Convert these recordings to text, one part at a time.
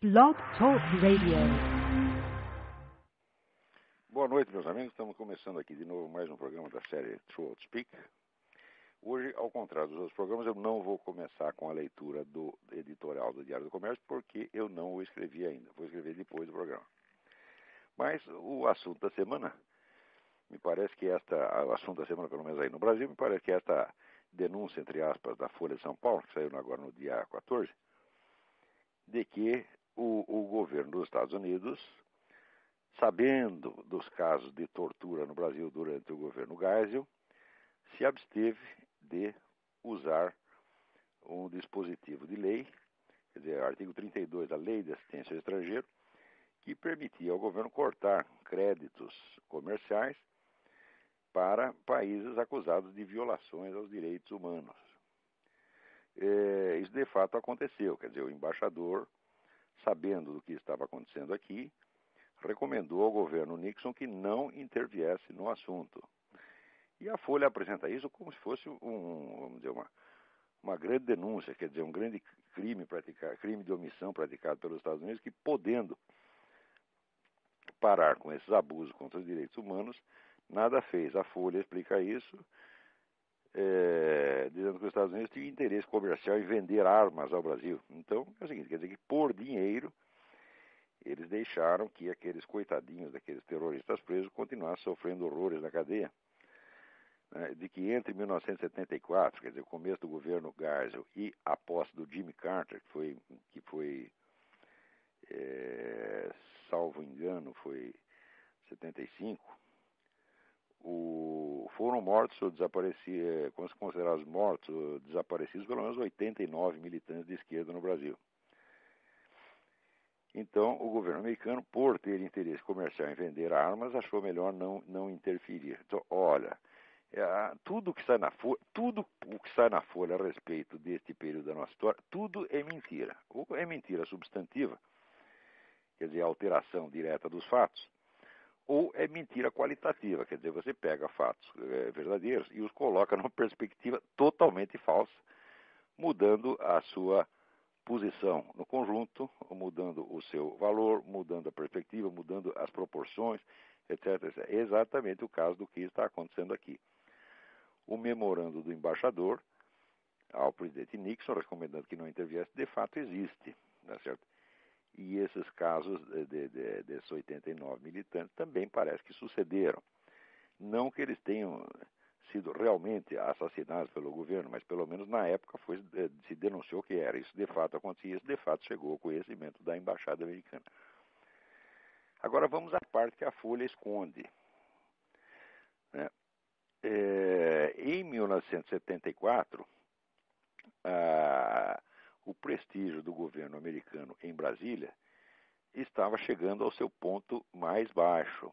Blog Talk Radio. Boa noite, meus amigos. Estamos começando aqui de novo mais um programa da série Truth Speak. Hoje, ao contrário dos outros programas, eu não vou começar com a leitura do editorial do Diário do Comércio, porque eu não o escrevi ainda. Vou escrever depois do programa. Mas o assunto da semana, me parece que o assunto da semana, pelo menos aí no Brasil, me parece que esta denúncia, entre aspas, da Folha de São Paulo, que saiu agora no dia 14, de que o governo dos Estados Unidos, sabendo dos casos de tortura no Brasil durante o governo Geisel, se absteve de usar um dispositivo de lei, quer dizer, o artigo 32 da Lei de Assistência ao Estrangeiro, que permitia ao governo cortar créditos comerciais para países acusados de violações aos direitos humanos. Isso de fato aconteceu, quer dizer, o embaixador, sabendo do que estava acontecendo aqui, recomendou ao governo Nixon que não interviesse no assunto. E a Folha apresenta isso como se fosse vamos dizer, uma grande denúncia, quer dizer, um grande crime de omissão praticado pelos Estados Unidos, que podendo parar com esses abusos contra os direitos humanos, nada fez. A Folha explica isso, dizendo que os Estados Unidos tinham interesse comercial em vender armas ao Brasil. Então, é o seguinte, quer dizer que por dinheiro, eles deixaram que aqueles coitadinhos daqueles terroristas presos continuassem sofrendo horrores na cadeia. De que entre 1974, quer dizer, o começo do governo Geisel, e a posse do Jimmy Carter, que foi salvo engano, foi 75, foram mortos ou desaparecidos, considerados mortos ou desaparecidos, pelo menos 89 militantes de esquerda no Brasil. Então, o governo americano, por ter interesse comercial em vender armas, achou melhor não interferir. Então, olha, tudo o que sai na Folha a respeito deste período da nossa história, tudo é mentira. Ou é mentira substantiva, quer dizer, a alteração direta dos fatos, ou é mentira qualitativa, quer dizer, você pega fatos verdadeiros e os coloca numa perspectiva totalmente falsa, mudando a sua posição no conjunto, mudando o seu valor, mudando a perspectiva, mudando as proporções, etc. É exatamente o caso do que está acontecendo aqui. O memorando do embaixador ao presidente Nixon, recomendando que não interviesse, de fato existe, tá certo? E esses casos desses 89 militantes também parece que sucederam. Não que eles tenham sido realmente assassinados pelo governo, mas pelo menos na época se denunciou que era. Isso de fato acontecia, isso de fato chegou ao conhecimento da embaixada americana. Agora vamos à parte que a Folha esconde. Né? Em 1974, o prestígio do governo americano em Brasília estava chegando ao seu ponto mais baixo.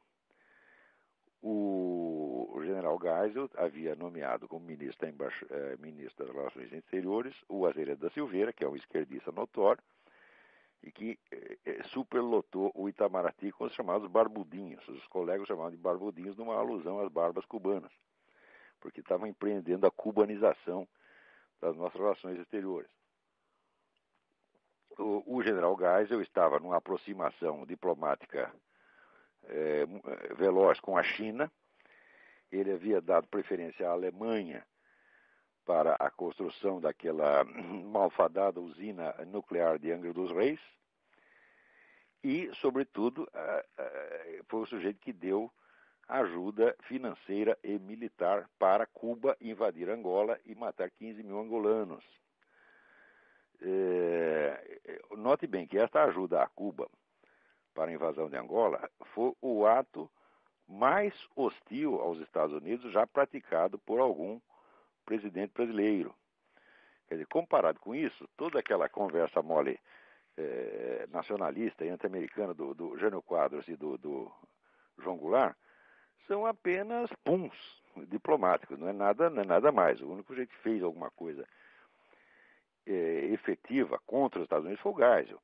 O general Geisel havia nomeado como ministro das Relações Exteriores o Azeredo da Silveira, que é um esquerdista notório, e que superlotou o Itamaraty com os chamados barbudinhos. Os colegas chamavam de barbudinhos numa alusão às barbas cubanas, porque estavam empreendendo a cubanização das nossas relações exteriores. O general Geisel estava numa aproximação diplomática veloz com a China. Ele havia dado preferência à Alemanha para a construção daquela malfadada usina nuclear de Angra dos Reis e, sobretudo, foi o sujeito que deu ajuda financeira e militar para Cuba invadir Angola e matar 15 mil angolanos. Note bem que esta ajuda a Cuba para a invasão de Angola foi o ato mais hostil aos Estados Unidos já praticado por algum presidente brasileiro. Quer dizer, comparado com isso, toda aquela conversa mole nacionalista e anti-americana do Jânio Quadros e do João Goulart são apenas puns diplomáticos, não é nada mais. O único jeito que fez alguma coisa efetiva contra os Estados Unidos foi o Geisel.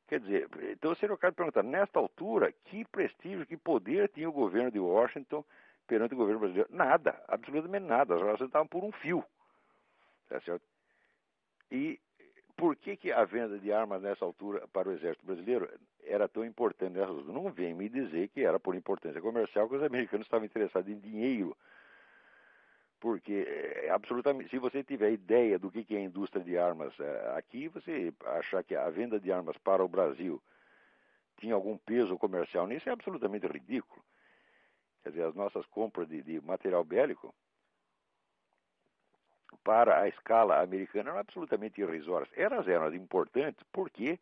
Quer dizer, então seria o caso de perguntar, nesta altura, que prestígio, que poder tinha o governo de Washington perante o governo brasileiro? Nada, absolutamente nada. As relações estavam por um fio. Tá certo? E por que a venda de armas nessa altura para o exército brasileiro era tão importante? Não vem me dizer que era por importância comercial que os americanos estavam interessados em dinheiro. Porque, absolutamente, se você tiver ideia do que é a indústria de armas aqui, você achar que a venda de armas para o Brasil tinha algum peso comercial nisso é absolutamente ridículo. Quer dizer, as nossas compras de material bélico para a escala americana eram absolutamente irrisórias. Elas eram importantes porque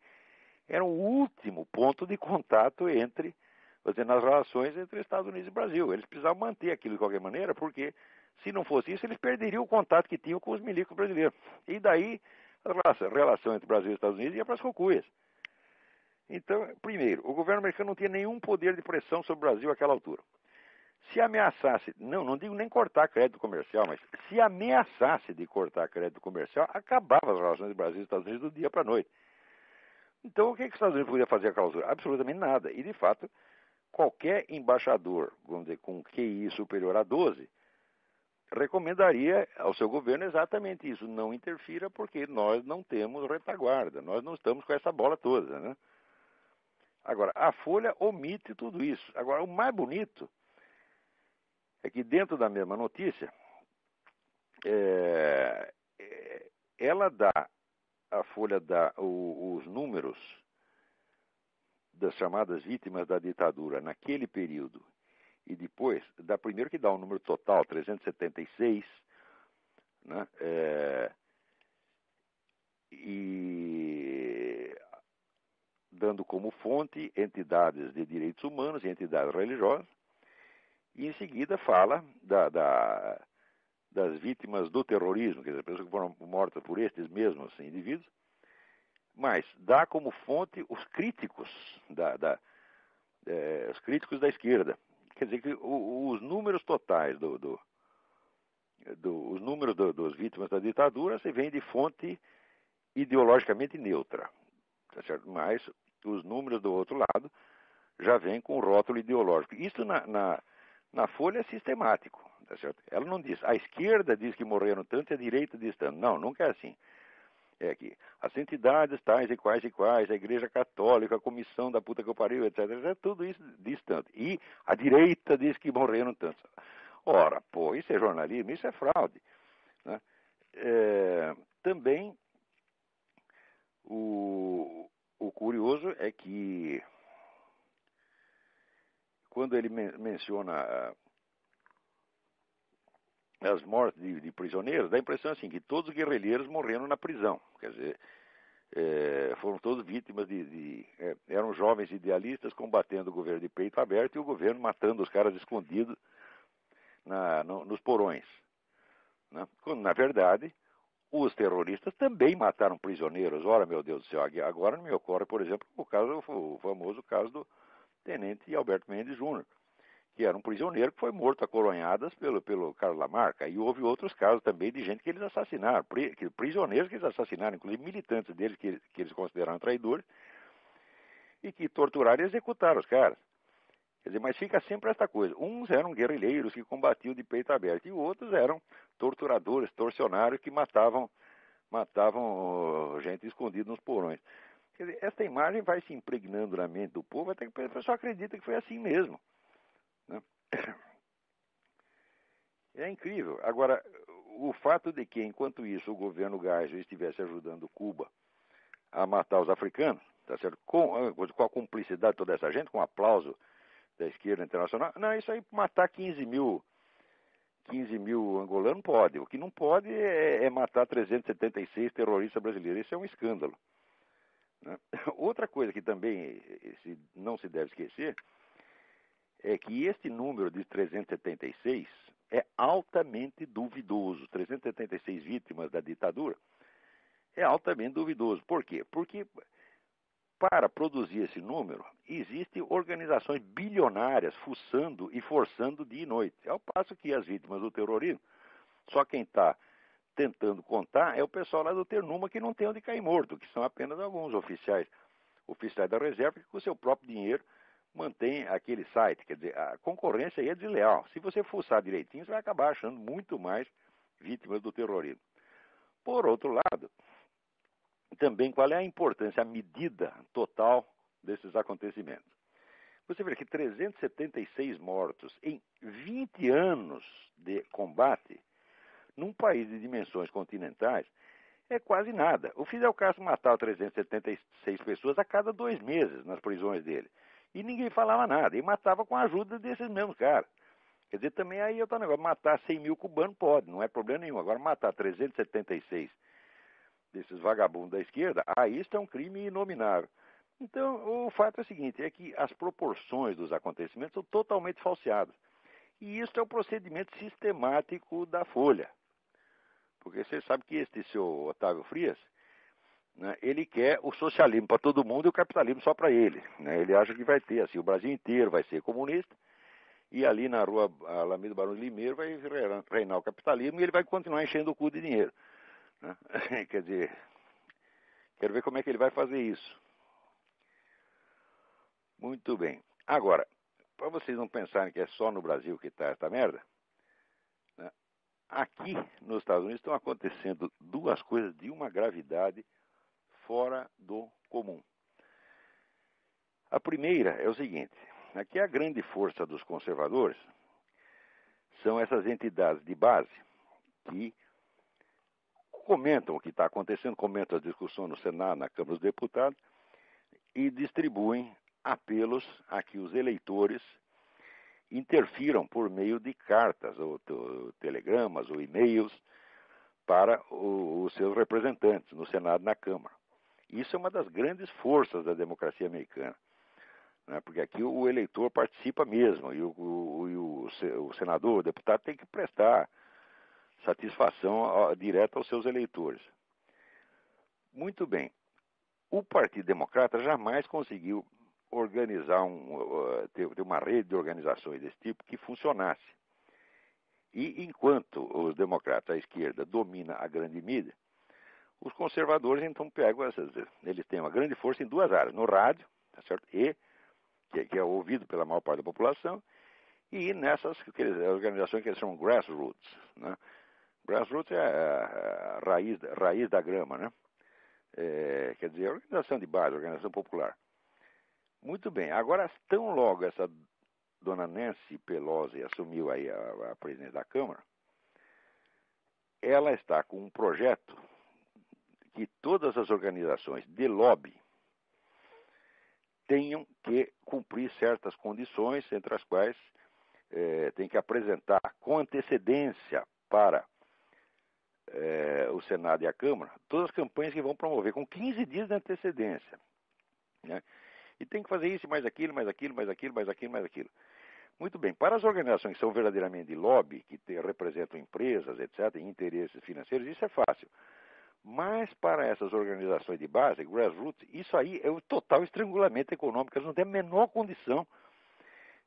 eram o último ponto de contato entre, nas relações entre Estados Unidos e Brasil. Eles precisavam manter aquilo de qualquer maneira, porque se não fosse isso, eles perderiam o contato que tinham com os milicos brasileiros. E daí a relação entre Brasil e Estados Unidos ia para as cocuias. Então, primeiro, o governo americano não tinha nenhum poder de pressão sobre o Brasil àquela altura. Se ameaçasse, não digo nem cortar crédito comercial, mas se ameaçasse de cortar crédito comercial, acabava as relações do Brasil e Estados Unidos do dia para a noite. Então, o que os Estados Unidos podia fazer àquela altura? Absolutamente nada. E, de fato, qualquer embaixador, vamos dizer, com QI superior a 12, recomendaria ao seu governo exatamente isso. Não interfira porque nós não temos retaguarda, nós não estamos com essa bola toda, né? Agora, a Folha omite tudo isso. Agora, o mais bonito é que dentro da mesma notícia, a Folha dá os números das chamadas vítimas da ditadura naquele período. E depois, primeiro que dá um número total, 376, né? E dando como fonte entidades de direitos humanos e entidades religiosas. E em seguida fala das vítimas do terrorismo, quer dizer, pessoas que foram mortas por estes mesmos indivíduos, mas dá como fonte os críticos os críticos da esquerda. Quer dizer que os números totais os números dos vítimas da ditadura se vêm de fonte ideologicamente neutra, tá certo? Mas os números do outro lado já vêm com rótulo ideológico. Isso na Folha é sistemático, tá certo? Ela não diz, a esquerda diz que morreram tanto e a direita diz tanto. Não, nunca é assim. É que as entidades tais e quais, a Igreja Católica, a Comissão da puta que eu pariu, etc., tudo isso diz tanto. E a direita diz que morreram tanto. Ora, pô, isso é jornalismo, isso é fraude, né? Também o curioso é que quando ele menciona as mortes de prisioneiros, dá a impressão assim, que todos os guerrilheiros morreram na prisão. Quer dizer, foram todos vítimas eram jovens idealistas combatendo o governo de peito aberto e o governo matando os caras escondidos nos porões, né? Quando, na verdade, os terroristas também mataram prisioneiros. Ora, meu Deus do céu, agora não me ocorre, por exemplo, o famoso caso do tenente Alberto Mendes Júnior, que era um prisioneiro que foi morto a coronhadas pelo Carlos Lamarca. E houve outros casos também de gente que eles assassinaram, prisioneiros que eles assassinaram, inclusive militantes deles que eles consideraram traidores, e que torturaram e executaram os caras. Quer dizer, mas fica sempre esta coisa. Uns eram guerrilheiros que combatiam de peito aberto, e outros eram torturadores, torcionários que matavam gente escondida nos porões. Quer dizer, esta imagem vai se impregnando na mente do povo até que a pessoa acredita que foi assim mesmo, né? É incrível. Agora, o fato de que, enquanto isso, o governo Geisel estivesse ajudando Cuba a matar os africanos, tá certo? Com a cumplicidade de toda essa gente, com o aplauso da esquerda internacional, não, isso aí, matar 15 mil angolanos pode. O que não pode é matar 376 terroristas brasileiros. Isso é um escândalo, né? Outra coisa que também não se deve esquecer é que este número de 376 é altamente duvidoso. 376 vítimas da ditadura é altamente duvidoso. Por quê? Porque para produzir esse número, existem organizações bilionárias fuçando e forçando dia e noite. Ao passo que as vítimas do terrorismo, só quem está tentando contar é o pessoal lá do Ternuma que não tem onde cair morto, que são apenas alguns oficiais da reserva que com o seu próprio dinheiro mantém aquele site. Quer dizer, a concorrência aí é desleal. Se você fuçar direitinho, você vai acabar achando muito mais vítimas do terrorismo. Por outro lado, também qual é a importância, a medida total desses acontecimentos. Você vê que 376 mortos em 20 anos de combate, num país de dimensões continentais, é quase nada. O Fidel Castro matava 376 pessoas a cada 2 meses nas prisões dele. E ninguém falava nada. E matava com a ajuda desses mesmos caras. Quer dizer, também aí eu tô negócio, matar 100 mil cubanos pode, não é problema nenhum. Agora, matar 376 desses vagabundos da esquerda, isso é um crime inominável. Então, o fato é o seguinte, é que as proporções dos acontecimentos são totalmente falseadas. E isso é o procedimento sistemático da Folha. Porque você sabe que este seu Otávio Frias, né, ele quer o socialismo para todo mundo e o capitalismo só para ele. Né? Ele acha que vai ter, assim, o Brasil inteiro vai ser comunista, e ali na rua Alameda Barão de Limeiro vai reinar o capitalismo e ele vai continuar enchendo o cu de dinheiro. Né? Quer dizer, quero ver como é que ele vai fazer isso. Muito bem. Agora, para vocês não pensarem que é só no Brasil que está essa merda, né, aqui nos Estados Unidos estão acontecendo duas coisas de uma gravidade fora do comum. A primeira é o seguinte, aqui a grande força dos conservadores são essas entidades de base que comentam o que está acontecendo, comentam a discussão no Senado, na Câmara dos Deputados e distribuem apelos a que os eleitores interfiram por meio de cartas, ou telegramas, ou e-mails para os seus representantes no Senado e na Câmara. Isso é uma das grandes forças da democracia americana, né? Porque aqui o eleitor participa mesmo, e o senador, o deputado tem que prestar satisfação direta aos seus eleitores. Muito bem. O Partido Democrata jamais conseguiu organizar ter uma rede de organizações desse tipo que funcionasse. E enquanto os democratas, a esquerda, domina a grande mídia, os conservadores então pegam eles têm uma grande força em duas áreas, no rádio, tá certo? E que é ouvido pela maior parte da população, e nessas organizações que eles chamam grassroots, né? Grassroots é a raiz da grama, né? Quer dizer, organização de base, organização popular. Muito bem, agora tão logo essa dona Nancy Pelosi assumiu aí a presidência da Câmara, ela está com um projeto que todas as organizações de lobby tenham que cumprir certas condições, entre as quais tem que apresentar com antecedência para o Senado e a Câmara todas as campanhas que vão promover, com 15 dias de antecedência. Né? E tem que fazer isso, mais aquilo, mais aquilo, mais aquilo, mais aquilo, mais aquilo. Muito bem, para as organizações que são verdadeiramente de lobby, que representam empresas, etc., e interesses financeiros, isso é fácil. Mas para essas organizações de base, grassroots, isso aí é o total estrangulamento econômico, eles não têm a menor condição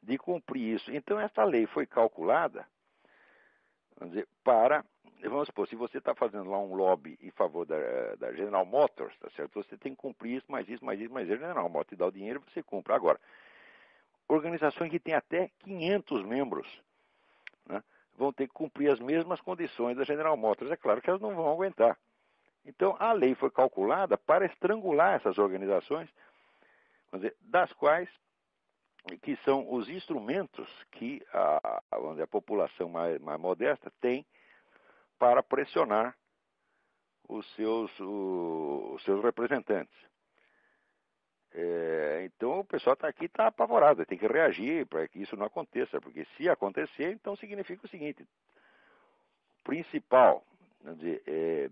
de cumprir isso. Então essa lei foi calculada, vamos dizer, vamos supor, se você está fazendo lá um lobby em favor da General Motors, tá certo? Você tem que cumprir isso, mais isso, mais isso, mais isso. General Motors te dá o dinheiro e você cumpre. Agora, organizações que têm até 500 membros, né, vão ter que cumprir as mesmas condições da General Motors. É claro que elas não vão aguentar. Então, a lei foi calculada para estrangular essas organizações, vamos dizer, das quais que são os instrumentos que a população mais modesta tem para pressionar os seus representantes. Então o pessoal está apavorado, tem que reagir para que isso não aconteça, porque se acontecer, então significa o seguinte: o principal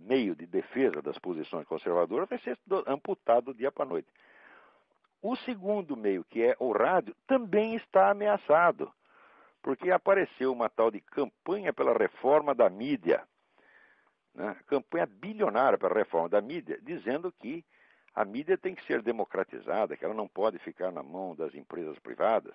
meio de defesa das posições conservadoras vai ser amputado do dia para a noite. O segundo meio, que é o rádio, também está ameaçado, porque apareceu uma tal de campanha pela reforma da mídia, né? Campanha bilionária pela reforma da mídia, dizendo que a mídia tem que ser democratizada, que ela não pode ficar na mão das empresas privadas,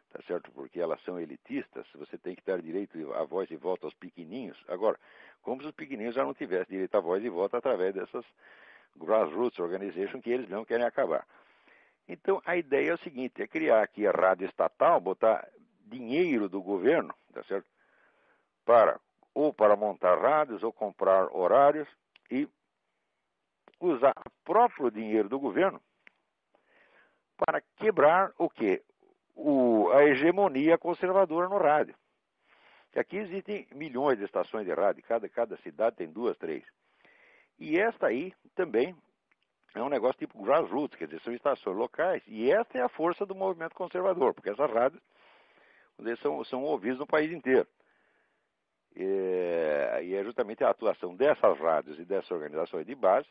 tá certo? Porque elas são elitistas, você tem que dar direito à voz e voto aos pequeninhos. Agora, como se os pequeninhos já não tivessem direito à voz e voto através dessas grassroots organizations que eles não querem acabar. Então, a ideia é o seguinte, é criar aqui a rádio estatal, botar dinheiro do governo, tá certo? Para montar rádios ou comprar horários e usar o próprio dinheiro do governo para quebrar o quê? A hegemonia conservadora no rádio. Aqui existem milhões de estações de rádio, cada cidade tem 2, 3. E esta aí também é um negócio tipo grassroots, quer dizer, são estações locais, e esta é a força do movimento conservador, porque essas rádios são ouvidas no país inteiro. E é justamente a atuação dessas rádios e dessas organizações de base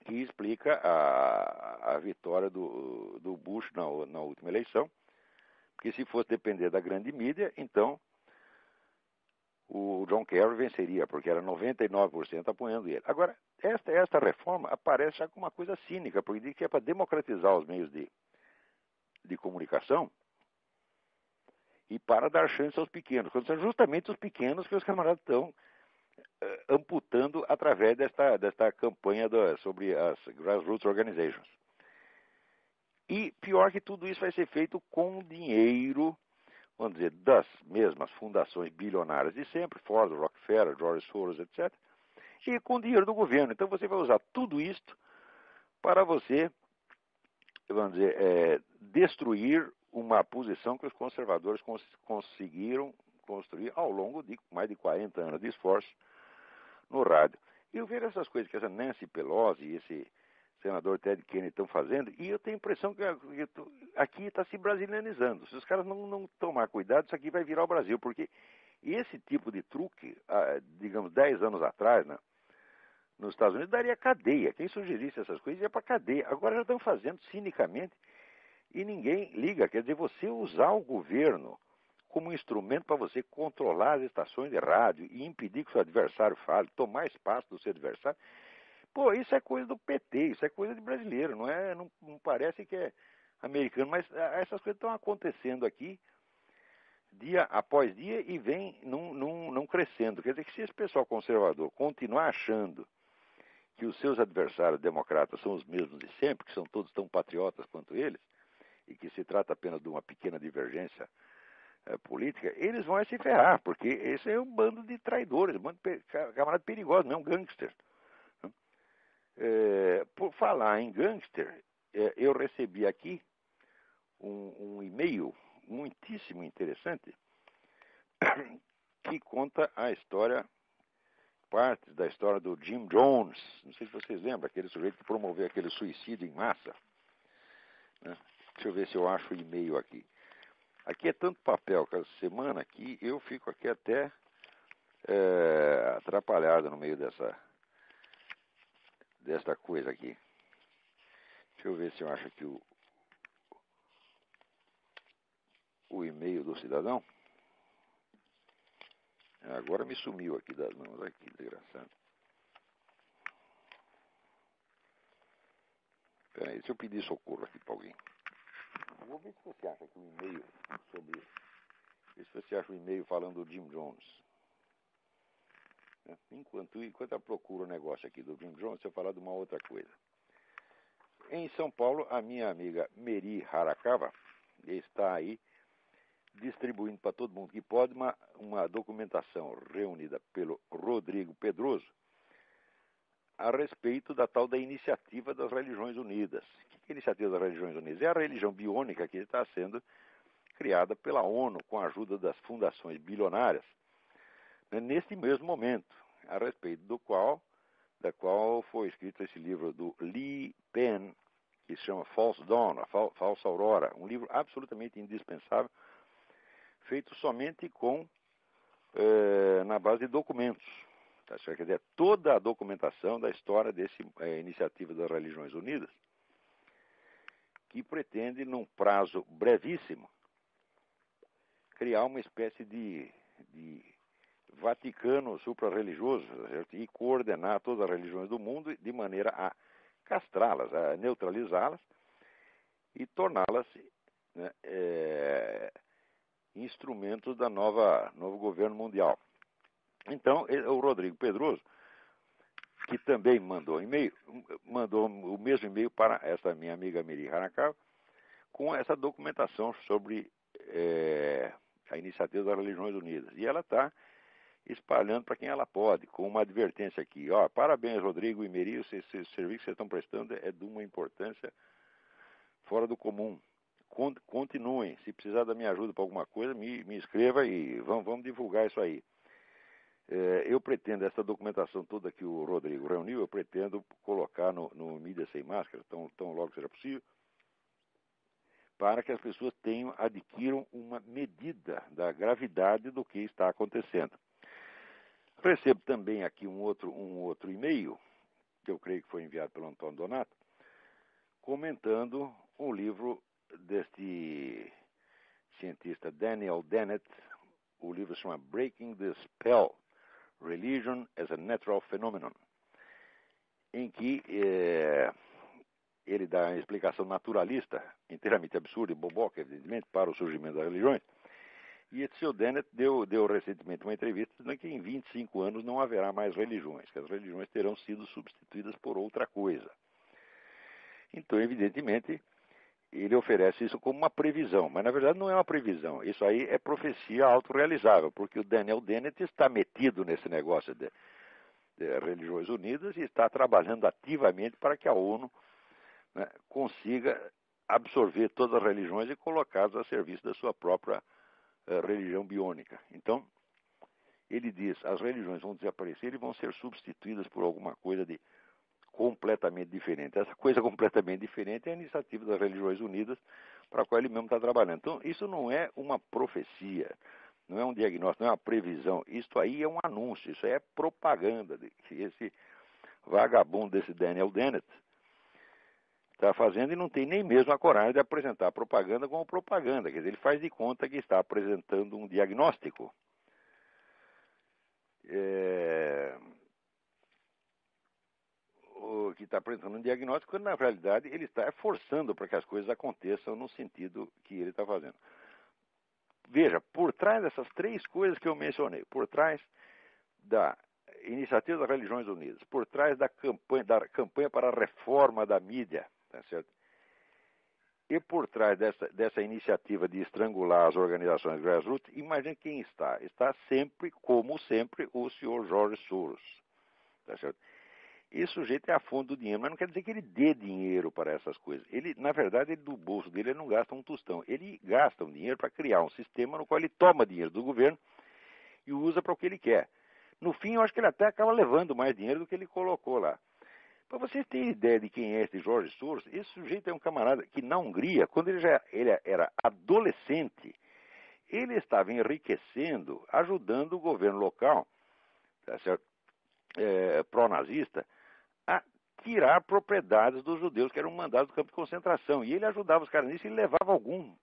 que explica a vitória do Bush na última eleição, porque se fosse depender da grande mídia, então o John Kerry venceria, porque era 99% apoiando ele. Agora, esta reforma aparece já como uma coisa cínica, porque diz que é para democratizar os meios de comunicação e para dar chance aos pequenos, quando são justamente os pequenos que os camaradas estão amputando através desta campanha sobre as Grassroots Organizations. E pior que tudo isso vai ser feito com dinheiro, vamos dizer, das mesmas fundações bilionárias de sempre, Ford, Rockefeller, George Soros, etc., e com dinheiro do governo. Então você vai usar tudo isto para você, vamos dizer, destruir uma posição que os conservadores conseguiram construir ao longo de mais de 40 anos de esforço no rádio. E eu vejo essas coisas que essa Nancy Pelosi e esse senador Ted Kennedy estão fazendo, e eu tenho a impressão que aqui está se brasilianizando. Se os caras não tomar cuidado, isso aqui vai virar o Brasil, porque esse tipo de truque, digamos, 10 anos atrás, né, nos Estados Unidos, daria cadeia. Quem sugerisse essas coisas ia para cadeia. Agora já estão fazendo cinicamente e ninguém liga. Quer dizer, você usar o governo como instrumento para você controlar as estações de rádio e impedir que o seu adversário fale, tomar espaço do seu adversário. Pô, isso é coisa do PT, isso é coisa de brasileiro, não parece que é americano, mas essas coisas estão acontecendo aqui dia após dia e vem não crescendo. Quer dizer que se esse pessoal conservador continuar achando que os seus adversários democratas são os mesmos de sempre, que são todos tão patriotas quanto eles, e que se trata apenas de uma pequena divergência política, eles vão se ferrar, porque esse é um bando de traidores, um bando de camaradas perigosos, não é um gangster. Por falar em gangster, eu recebi aqui um e-mail muitíssimo interessante que conta a história, partes da história do Jim Jones. Não sei se vocês lembram, aquele sujeito que promoveu aquele suicídio em massa. Né? Deixa eu ver se eu acho o e-mail aqui. Aqui é tanto papel cada semana que eu fico aqui até atrapalhado no meio desta coisa aqui. Deixa eu ver se eu acho aqui o e-mail do cidadão. Agora me sumiu aqui das mãos, aqui, desgraçado. Peraí, deixa eu pedir socorro aqui para alguém. Vou ver se você acha aqui um e-mail sobre isso. Ver se você acha um e-mail falando do Jim Jones. Enquanto eu procuro o negócio aqui do Jim Jones, eu falar de uma outra coisa. Em São Paulo, a minha amiga Meri Harakawa está aí distribuindo para todo mundo que pode uma documentação reunida pelo Rodrigo Pedroso a respeito da tal da Iniciativa das Religiões Unidas. O que é a Iniciativa das Religiões Unidas? É a religião biônica que está sendo criada pela ONU com a ajuda das fundações bilionárias, né, neste mesmo momento, a respeito da qual foi escrito esse livro do Lee Penn, que se chama False Dawn, a Falsa Aurora, um livro absolutamente indispensável, feito somente na base de documentos. Tá? Quer dizer, toda a documentação da história dessa Iniciativa das Religiões Unidas, que pretende, num prazo brevíssimo, criar uma espécie de Vaticano supra-religioso, certo? E coordenar todas as religiões do mundo de maneira a castrá-las, a neutralizá-las e torná-las, né, instrumentos da novo governo mundial. Então, o Rodrigo Pedroso, que também mandou o mesmo e-mail para essa minha amiga Meri Harakawa, com essa documentação sobre a Iniciativa das Religiões Unidas. E ela está espalhando para quem ela pode, com uma advertência aqui. Ó, parabéns, Rodrigo e Meri, esse serviço que vocês estão prestando é de uma importância fora do comum. Continuem. Se precisar da minha ajuda para alguma coisa, me escreva e vamos divulgar isso aí. Eu pretendo, essa documentação toda que o Rodrigo reuniu, eu pretendo colocar no Mídia Sem Máscara, tão logo seja possível, para que as pessoas adquiram uma medida da gravidade do que está acontecendo. Recebo também aqui um outro e-mail, que eu creio que foi enviado pelo Antônio Donato, comentando um livro deste cientista Daniel Dennett. O livro se chama Breaking the Spell, Religion as a Natural Phenomenon, em que ele dá uma explicação naturalista, inteiramente absurda e boboca, evidentemente, para o surgimento das religiões. E esse seu Dennett deu recentemente uma entrevista dizendo que em 25 anos não haverá mais religiões, que as religiões terão sido substituídas por outra coisa. Então, evidentemente, ele oferece isso como uma previsão, mas na verdade não é uma previsão. Isso aí é profecia autorrealizável, porque o Daniel Dennett está metido nesse negócio de Religiões Unidas e está trabalhando ativamente para que a ONU, né, consiga absorver todas as religiões e colocá-las a serviço da sua própria religião biônica. Então, ele diz, as religiões vão desaparecer e vão ser substituídas por alguma coisa de completamente diferente. Essa coisa completamente diferente é a iniciativa das Religiões Unidas, para a qual ele mesmo está trabalhando. Então, isso não é uma profecia, não é um diagnóstico, não é uma previsão. Isso aí é um anúncio, isso aí é propaganda. Esse vagabundo desse Daniel Dennett está fazendo e não tem nem mesmo a coragem de apresentar a propaganda como propaganda. Quer dizer, ele faz de conta que está apresentando um diagnóstico. Que está apresentando um diagnóstico, quando na realidade ele está forçando para que as coisas aconteçam no sentido que ele está fazendo. Veja, por trás dessas três coisas que eu mencionei, por trás da iniciativa das Religiões Unidas, por trás da campanha para a reforma da mídia, tá certo? E por trás dessa iniciativa de estrangular as organizações grassroots, imagine quem está. Está sempre, como sempre, o senhor Jorge Soros, tá certo? Esse sujeito é a fonte do dinheiro, mas não quer dizer que ele dê dinheiro para essas coisas. Ele, na verdade, do bolso dele ele não gasta um tostão. Ele gasta um dinheiro para criar um sistema no qual ele toma dinheiro do governo e usa para o que ele quer. No fim, eu acho que ele até acaba levando mais dinheiro do que ele colocou lá. Para vocês terem ideia de quem é esse Jorge Soros, esse sujeito é um camarada que na Hungria, quando ele era adolescente, ele estava enriquecendo, ajudando o governo local, tá certo? Pró-nazista, a tirar propriedades dos judeus que eram mandados do campo de concentração. E ele ajudava os caras nisso e ele levava algum.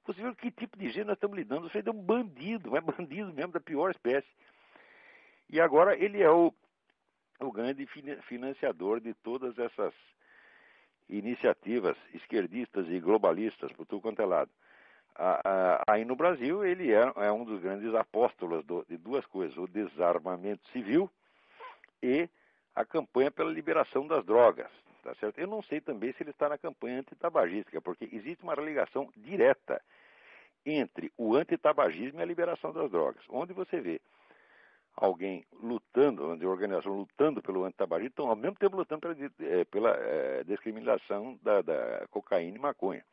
Você viu que tipo de gente nós estamos lidando? Você é um bandido, mas bandido mesmo da pior espécie. E agora ele é o grande financiador de todas essas iniciativas esquerdistas e globalistas por tudo quanto é lado. Aí no Brasil ele é um dos grandes apóstolos de duas coisas, o desarmamento civil e a campanha pela liberação das drogas, tá certo? Eu não sei também se ele está na campanha antitabagística, porque existe uma ligação direta entre o antitabagismo e a liberação das drogas. Onde você vê alguém lutando, onde a organização lutando pelo antitabagismo, estão ao mesmo tempo lutando pela descriminalização da cocaína e maconha.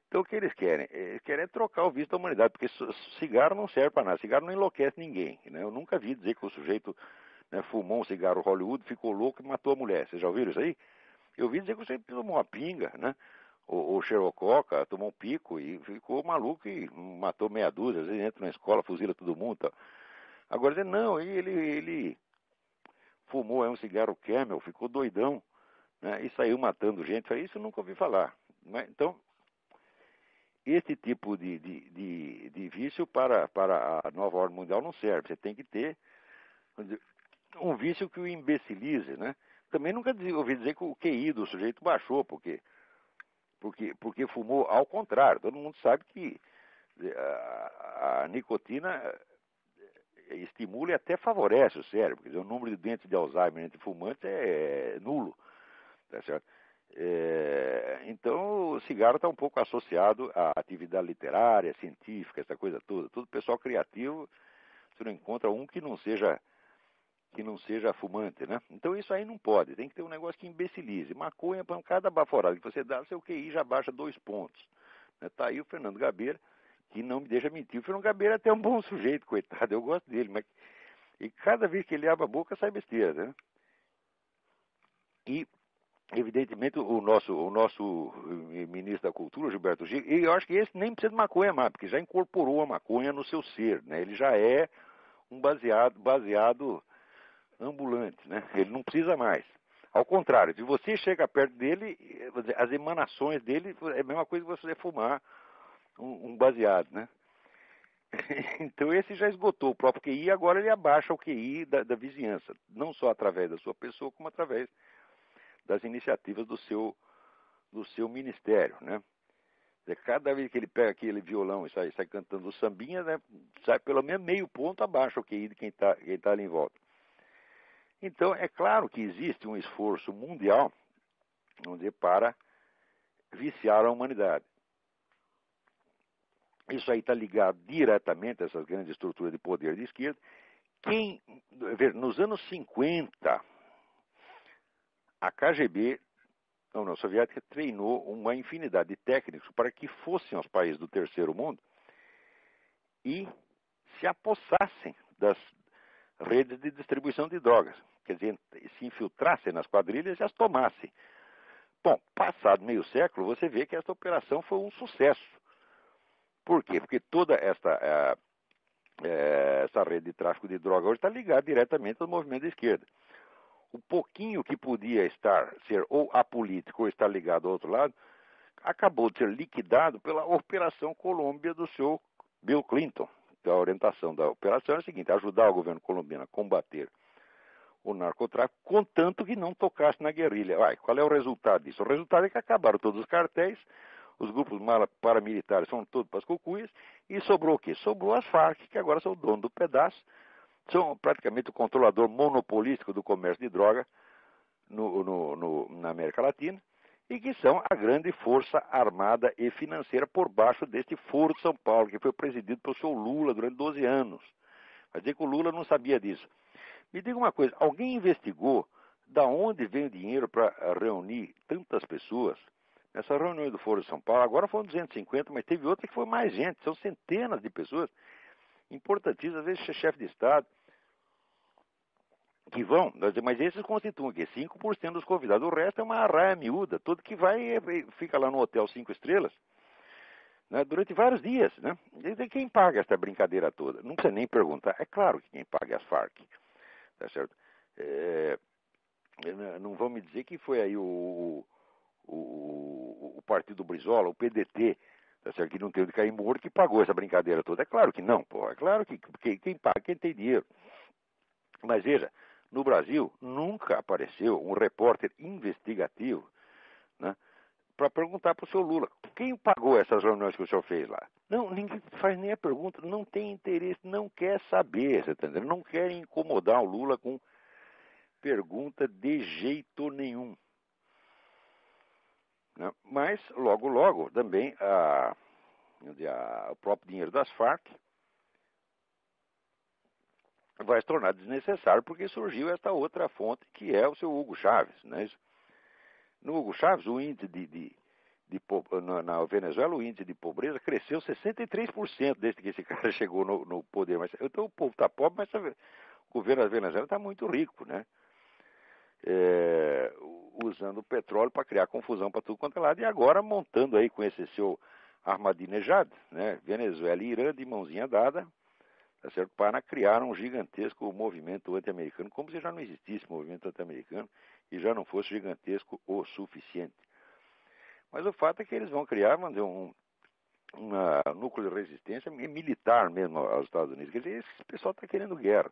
Então o que eles querem? Eles querem trocar o vício da humanidade, porque cigarro não serve para nada, cigarro não enlouquece ninguém, né? Eu nunca vi dizer que o sujeito, né, fumou um cigarro Hollywood, ficou louco e matou a mulher. Vocês já ouviram isso aí? Eu vi dizer que você tomou uma pinga, né? Ou xerococa, tomou um pico e ficou maluco e matou meia dúzia. Às vezes entra na escola, fuzila todo mundo. Tá? Agora, não, ele fumou um cigarro Camel, ficou doidão, né? E saiu matando gente. Isso eu nunca ouvi falar. Né? Então, esse tipo de vício para a nova ordem mundial não serve. Você tem que ter um vício que o imbecilize, né? Também nunca ouvi dizer que o QI do sujeito baixou, porque fumou. Ao contrário, todo mundo sabe que a nicotina estimula e até favorece o cérebro. Quer dizer, o número de doentes de Alzheimer entre fumantes é nulo, tá certo? Então, o cigarro está um pouco associado à atividade literária, científica, essa coisa toda. Todo pessoal criativo você não encontra um que não seja fumante, né? Então isso aí não pode, tem que ter um negócio que imbecilize. Maconha, para cada baforada que você dá, seu QI já baixa 2 pontos. Tá aí o Fernando Gabeira, que não me deixa mentir. O Fernando Gabeira é até um bom sujeito, coitado, eu gosto dele, mas e cada vez que ele abre a boca sai besteira, né? E, evidentemente, o nosso ministro da Cultura, Gilberto Gil, e eu acho que esse nem precisa de maconha mais, porque já incorporou a maconha no seu ser, né? Ele já é um baseado ambulante, né? Ele não precisa mais. Ao contrário, se você chega perto dele, as emanações dele é a mesma coisa que você fumar um baseado, né? Então esse já esgotou o próprio QI, agora ele abaixa o QI da vizinhança, não só através da sua pessoa, como através das iniciativas do seu ministério, né? Cada vez que ele pega aquele violão e sai cantando sambinha, né, sai pelo menos meio ponto abaixo o QI de quem tá ali em volta. Então, é claro que existe um esforço mundial para viciar a humanidade. Isso aí está ligado diretamente a essas grandes estruturas de poder de esquerda. Nos anos 50, a KGB, a União Soviética, treinou uma infinidade de técnicos para que fossem aos países do terceiro mundo e se apossassem das redes de distribuição de drogas. Quer dizer, se infiltrassem nas quadrilhas e as tomassem. Bom, passado meio século, você vê que essa operação foi um sucesso. Por quê? Porque toda essa rede de tráfico de droga hoje está ligada diretamente ao movimento da esquerda. O pouquinho que podia ser ou apolítico ou estar ligado ao outro lado, acabou de ser liquidado pela Operação Colômbia do seu Bill Clinton. Então, a orientação da operação é a seguinte: ajudar o governo colombiano a combater o narcotráfico, contanto que não tocasse na guerrilha. Qual é o resultado disso? O resultado é que acabaram todos os cartéis, os grupos paramilitares são todos para as cucuias, e sobrou o quê? Sobrou as Farc, que agora são o dono do pedaço, são praticamente o controlador monopolístico do comércio de droga na América Latina, e que são a grande força armada e financeira por baixo deste Foro de São Paulo, que foi presidido pelo seu Lula durante 12 anos. Quer dizer que o Lula não sabia disso. Me diga uma coisa, alguém investigou da onde vem o dinheiro para reunir tantas pessoas? Nessa reunião do Foro de São Paulo, agora foram 250, mas teve outra que foi mais gente, são centenas de pessoas importantíssimas, às vezes chefe de Estado, que vão, mas esses constituem o quê? 5% dos convidados, o resto é uma arraia miúda, todo que vai fica lá no hotel 5 estrelas, né, durante vários dias, né? E quem paga essa brincadeira toda? Não precisa nem perguntar, é claro que quem paga é as Farc, tá certo? Não vão me dizer que foi aí o partido Brizola, o PDT, tá certo, que não tem onde cair morto, que pagou essa brincadeira toda. É claro que não, pô. É claro que quem paga, quem tem dinheiro. Mas veja, no Brasil nunca apareceu um repórter investigativo, né, para perguntar para o seu Lula, quem pagou essas reuniões que o senhor fez lá? Não, ninguém faz nem a pergunta, não tem interesse, não quer saber, você tá entendendo? Não quer incomodar o Lula com pergunta de jeito nenhum. Né? Mas, logo, também o próprio dinheiro das Farc vai se tornar desnecessário porque surgiu esta outra fonte que é o seu Hugo Chávez. Né? No Hugo Chávez, o índice na Venezuela, o índice de pobreza cresceu 63% desde que esse cara chegou no poder. Então o povo está pobre, mas o governo da Venezuela está muito rico, né? Usando o petróleo para criar confusão para tudo quanto é lado, e agora montando aí com esse seu Ahmadinejad, né, Venezuela e Irã de mãozinha dada, tá certo, para criar um gigantesco movimento anti-americano, como se já não existisse movimento anti-americano e já não fosse gigantesco o suficiente. Mas o fato é que eles vão criar, um núcleo de resistência militar mesmo aos Estados Unidos. Quer dizer, esse pessoal está querendo guerra.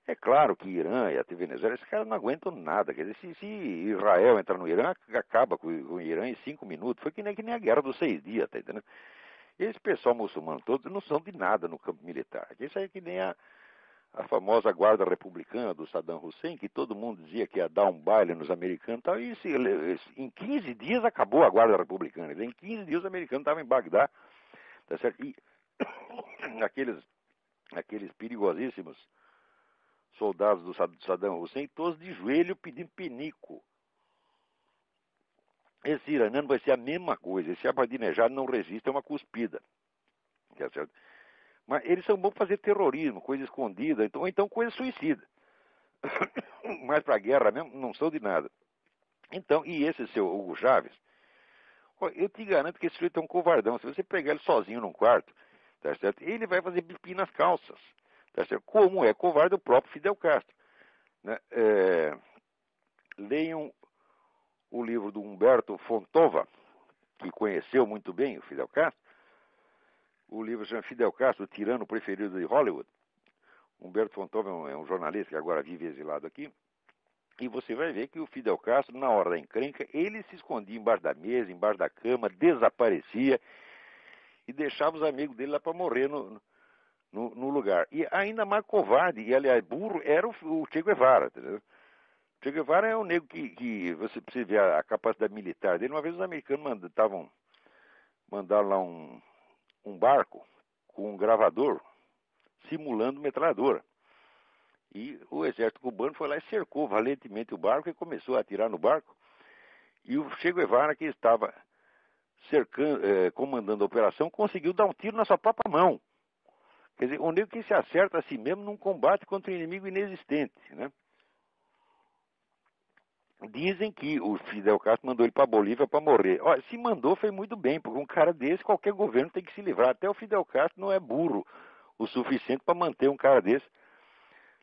É claro que Irã e a Venezuela, esses caras não aguentam nada. Quer dizer, se Israel entrar no Irã, acaba com o Irã em 5 minutos. Foi que nem a guerra dos 6 dias, tá entendendo? Esse pessoal muçulmano todos não são de nada no campo militar. Isso aí é que nem a famosa guarda republicana do Saddam Hussein, que todo mundo dizia que ia dar um baile nos americanos. Tal, e em 15 dias acabou a guarda republicana. Em 15 dias os americanos estavam em Bagdá, tá certo? E aqueles aqueles perigosíssimos soldados do Saddam Hussein, todos de joelho pedindo pinico. Esse iraniano vai ser a mesma coisa. Esse Ahmadinejad não resiste a uma cuspida. Tá certo? Mas eles são bons para fazer terrorismo, coisa escondida, ou então coisa suicida. Mas para a guerra mesmo, não são de nada. Então, e esse seu Hugo Chávez, eu te garanto que esse sujeito é um covardão. Se você pegar ele sozinho num quarto, tá certo? Ele vai fazer pipi nas calças. Tá certo? Como é covarde o próprio Fidel Castro. Né? Leiam o livro do Humberto Fontova, que conheceu muito bem o Fidel Castro. O livro chama Fidel Castro, o tirano preferido de Hollywood. Humberto Fontova é um jornalista que agora vive exilado aqui. E você vai ver que o Fidel Castro, na hora da encrenca, ele se escondia embaixo da mesa, embaixo da cama, desaparecia e deixava os amigos dele lá para morrer no lugar. E ainda mais covarde, e aliás burro, era o Che Guevara, entendeu? Che Guevara é um negro que você precisa ver a capacidade militar dele. Uma vez os americanos mandaram lá um barco com um gravador simulando metralhadora. E o exército cubano foi lá e cercou valentemente o barco e começou a atirar no barco. E o Che Guevara, que estava comandando a operação, conseguiu dar um tiro na sua própria mão. Quer dizer, o negro que se acerta a si mesmo num combate contra um inimigo inexistente, né? Dizem que o Fidel Castro mandou ele para a Bolívia para morrer. Olha, se mandou, foi muito bem, porque um cara desse, qualquer governo tem que se livrar. Até o Fidel Castro não é burro o suficiente para manter um cara desse,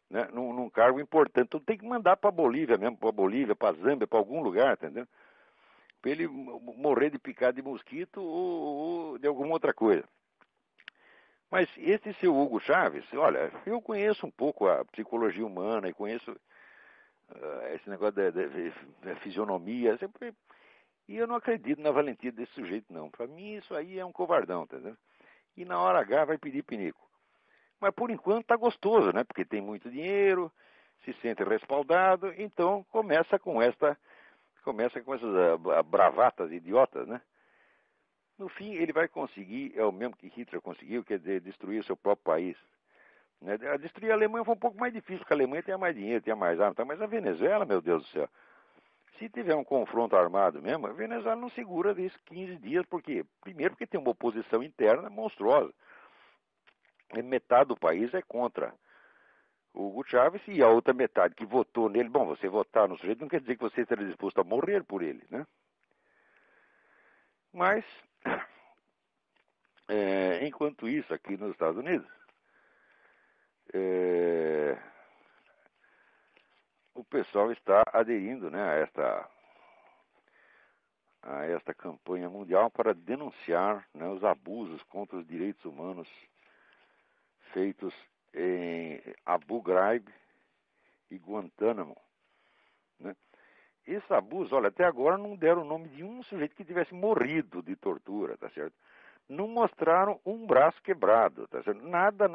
né, num cargo importante. Então tem que mandar para a Bolívia mesmo, para a Bolívia, para a Zâmbia, para algum lugar, entendeu? Para ele morrer de picada de mosquito ou de alguma outra coisa. Mas esse seu Hugo Chávez, olha, eu conheço um pouco a psicologia humana e conheço esse negócio da fisionomia, e eu não acredito na valentia desse sujeito, não. Para mim, isso aí é um covardão, entendeu? E na hora H vai pedir pinico. Mas por enquanto tá gostoso, né? Porque tem muito dinheiro, se sente respaldado, então começa com essas bravatas idiotas, né? No fim, ele vai conseguir, é o mesmo que Hitler conseguiu, quer dizer, destruir o seu próprio país. Né? Destruir a Alemanha foi um pouco mais difícil, porque a Alemanha tinha mais dinheiro, tinha mais armas, mas a Venezuela, meu Deus do céu, se tiver um confronto armado mesmo, a Venezuela não segura disso 15 dias, porque primeiro porque tem uma oposição interna monstruosa. Metade do país é contra o Hugo Chávez e a outra metade que votou nele. Bom, você votar no sujeito não quer dizer que você esteja disposto a morrer por ele, né? Mas, enquanto isso, aqui nos Estados Unidos, o pessoal está aderindo, né, a esta campanha mundial para denunciar, né, os abusos contra os direitos humanos feitos em Abu Ghraib e Guantánamo, né? Esse abuso, olha, até agora não deram o nome de um sujeito que tivesse morrido de tortura, tá certo? Não mostraram um braço quebrado, tá certo? Nada.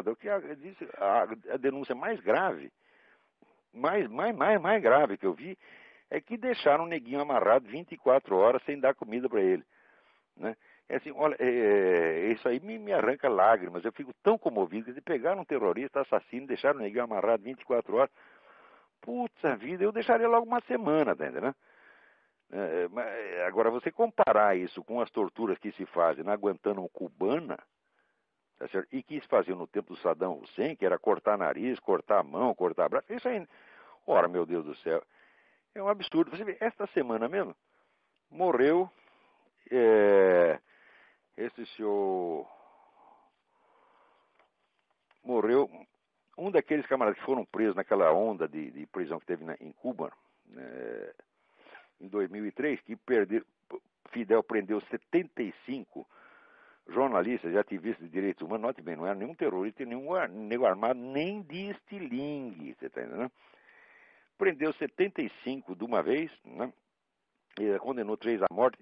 O que a denúncia mais grave, mais grave que eu vi, é que deixaram o neguinho amarrado 24 horas sem dar comida para ele, né? É assim, olha, isso aí me arranca lágrimas. Eu fico tão comovido de pegar um terrorista, assassino, deixar o neguinho amarrado 24 horas. Puta vida, eu deixaria logo uma semana, tá entendendo? Agora, você comparar isso com as torturas que se fazem na Guantánamo cubana, tá certo? E que se faziam no tempo do Saddam Hussein, que era cortar nariz, cortar a mão, cortar a braço, isso aí, ora, meu Deus do céu, é um absurdo. Você vê, esta semana mesmo, morreu esse senhor, morreu um daqueles camaradas que foram presos naquela onda de prisão que teve em Cuba, em 2003, que Fidel prendeu 75 jornalistas e ativistas de direitos humanos. Note bem, não era nenhum terrorista, nenhum nego armado, nem de estilingue, você está entendendo? Prendeu 75 de uma vez, né? E condenou 3 à morte,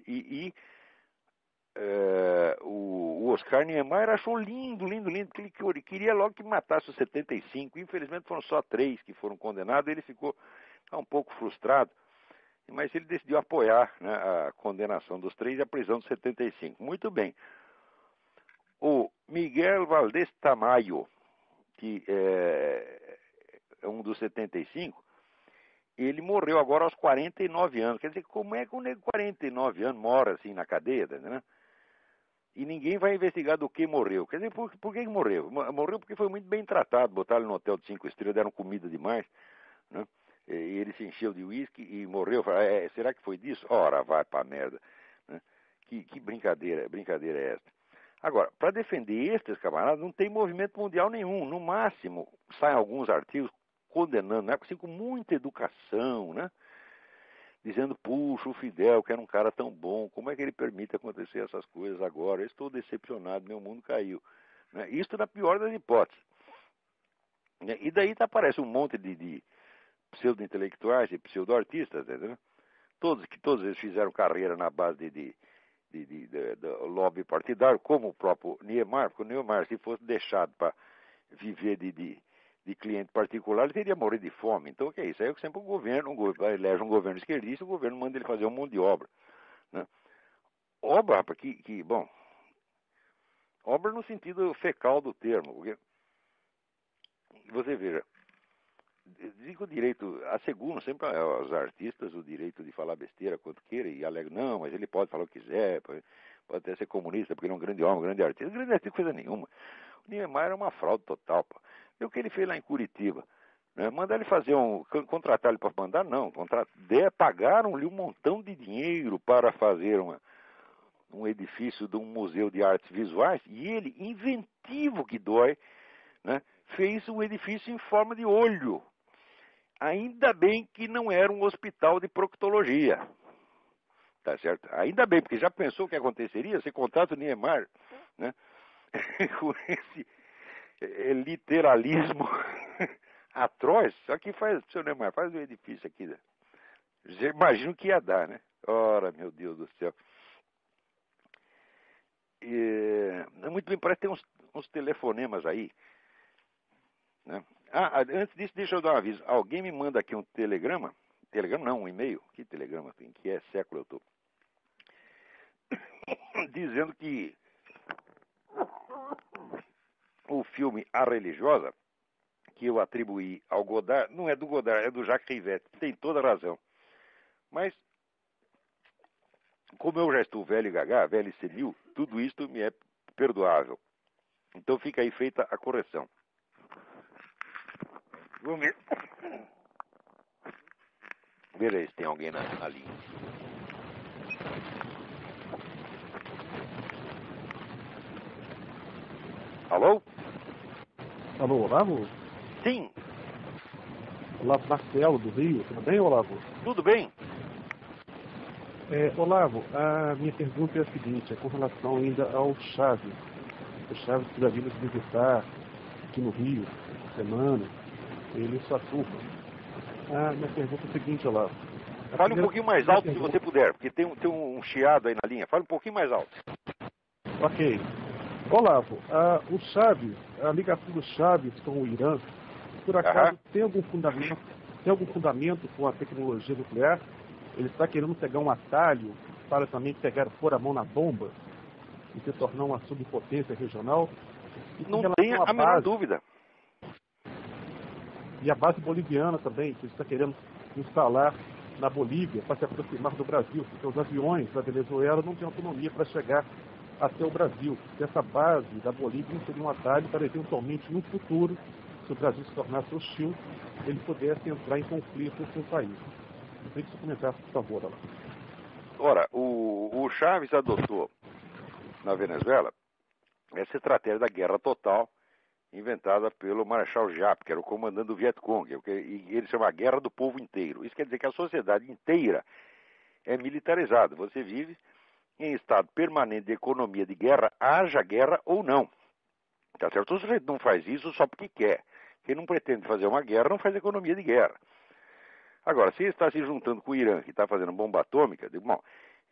o Oscar Niemeyer achou lindo, que ele queria logo que matasse os 75. Infelizmente foram só 3 que foram condenados. Ele ficou um pouco frustrado, mas ele decidiu apoiar, né, a condenação dos 3 e a prisão dos 75. Muito bem. O Miguel Valdés Tamayo, que é um dos 75, ele morreu agora aos 49 anos. Quer dizer, como é que um nego de 49 anos mora assim na cadeia, né? E ninguém vai investigar do que morreu. Quer dizer, por que morreu? Morreu porque foi muito bem tratado, botaram ele no hotel de 5 estrelas, deram comida demais, né? E ele se encheu de uísque e morreu. Será que foi disso? Ora, vai pra merda. Né? Que brincadeira é essa? Agora, para defender estes camaradas, não tem movimento mundial nenhum. No máximo, saem alguns artigos condenando, né? Assim, com muita educação, né? Dizendo, puxa, o Fidel, que era um cara tão bom, como é que ele permite acontecer essas coisas agora? Eu estou decepcionado, meu mundo caiu. Né? Isso na pior das hipóteses. Né? E daí aparece um monte de pseudo-intelectuais e pseudo-artistas, né? Todos eles fizeram carreira na base de lobby partidário, como o próprio Niemeyer, porque o Niemeyer, se fosse deixado para viver de cliente particular, ele teria morrido de fome. Então, o que é isso? Aí sempre o governo elege um governo esquerdista, o governo manda ele fazer um monte de obra. Né? Obra, rapaz, bom, obra no sentido fecal do termo, porque você veja, digo o direito, asseguram sempre aos artistas o direito de falar besteira quanto queira e alegam, não, mas ele pode falar o que quiser, pode até ser comunista, porque ele é um grande homem, um grande artista. Grande artista, coisa nenhuma. O Niemeyer é uma fraude total, pô. E o que ele fez lá em Curitiba? Né? Mandar ele fazer contratar ele para mandar, não. Pagaram-lhe um montão de dinheiro para fazer um edifício de um museu de artes visuais e ele, inventivo que dói, né, fez um edifício em forma de olho. Ainda bem que não era um hospital de proctologia. Tá certo? Ainda bem, porque já pensou o que aconteceria? Você contrata o Niemeyer, né? Com esse literalismo atroz, só que seu Neymar, faz um edifício aqui. Né? Já imagino que ia dar, né? Ora, meu Deus do céu. Muito bem, parece que tem uns telefonemas aí. Né? Antes disso, deixa eu dar um aviso. Alguém me manda aqui um telegrama. Telegrama não, um e-mail. Que telegrama? Em que século eu tô? Dizendo que o filme A Religiosa, que eu atribuí ao Godard, não é do Godard, é do Jacques Rivette. Tem toda a razão. Mas, como eu já estou velho e gaga, velho e senil, tudo isto me é perdoável. Então fica aí feita a correção. Vamos ver. Veja aí se tem alguém na linha. Alô? Alô, Olavo? Sim. Olavo Marcelo, do Rio. Tudo bem, Olavo? Tudo bem? Olavo, a minha pergunta é a seguinte, é com relação ainda ao Chaves. O Chaves que já viu nos visitar aqui no Rio, essa semana, ele e sua turma. Minha pergunta é a seguinte, Olavo. Fale um pouquinho mais alto se você puder, porque tem um chiado aí na linha. Fale um pouquinho mais alto. Ok. Olavo, o Chaves, a ligação do Chaves com o Irã, por acaso tem algum fundamento com a tecnologia nuclear? Ele está querendo pegar um atalho para também pôr a mão na bomba e se tornar uma subpotência regional? Não tenha a menor dúvida. E a base boliviana também, que ele está querendo instalar na Bolívia para se aproximar do Brasil, porque os aviões da Venezuela não têm autonomia para chegar até o Brasil. Essa base da Bolívia não seria um atalho para eventualmente, no futuro, se o Brasil se tornasse hostil, ele pudesse entrar em conflito com o país. Eu queria que você comentasse, por favor, Olavo. Ora, o Chaves adotou na Venezuela essa estratégia da guerra total inventada pelo Marechal Giap, que era o comandante do Vietcong, e ele chama a guerra do povo inteiro. Isso quer dizer que a sociedade inteira é militarizada. Você vive em estado permanente de economia de guerra, haja guerra ou não. Tá certo? O sujeito não faz isso só porque quer. Quem não pretende fazer uma guerra não faz economia de guerra. Agora, se ele está se juntando com o Irã, que está fazendo bomba atômica, bom,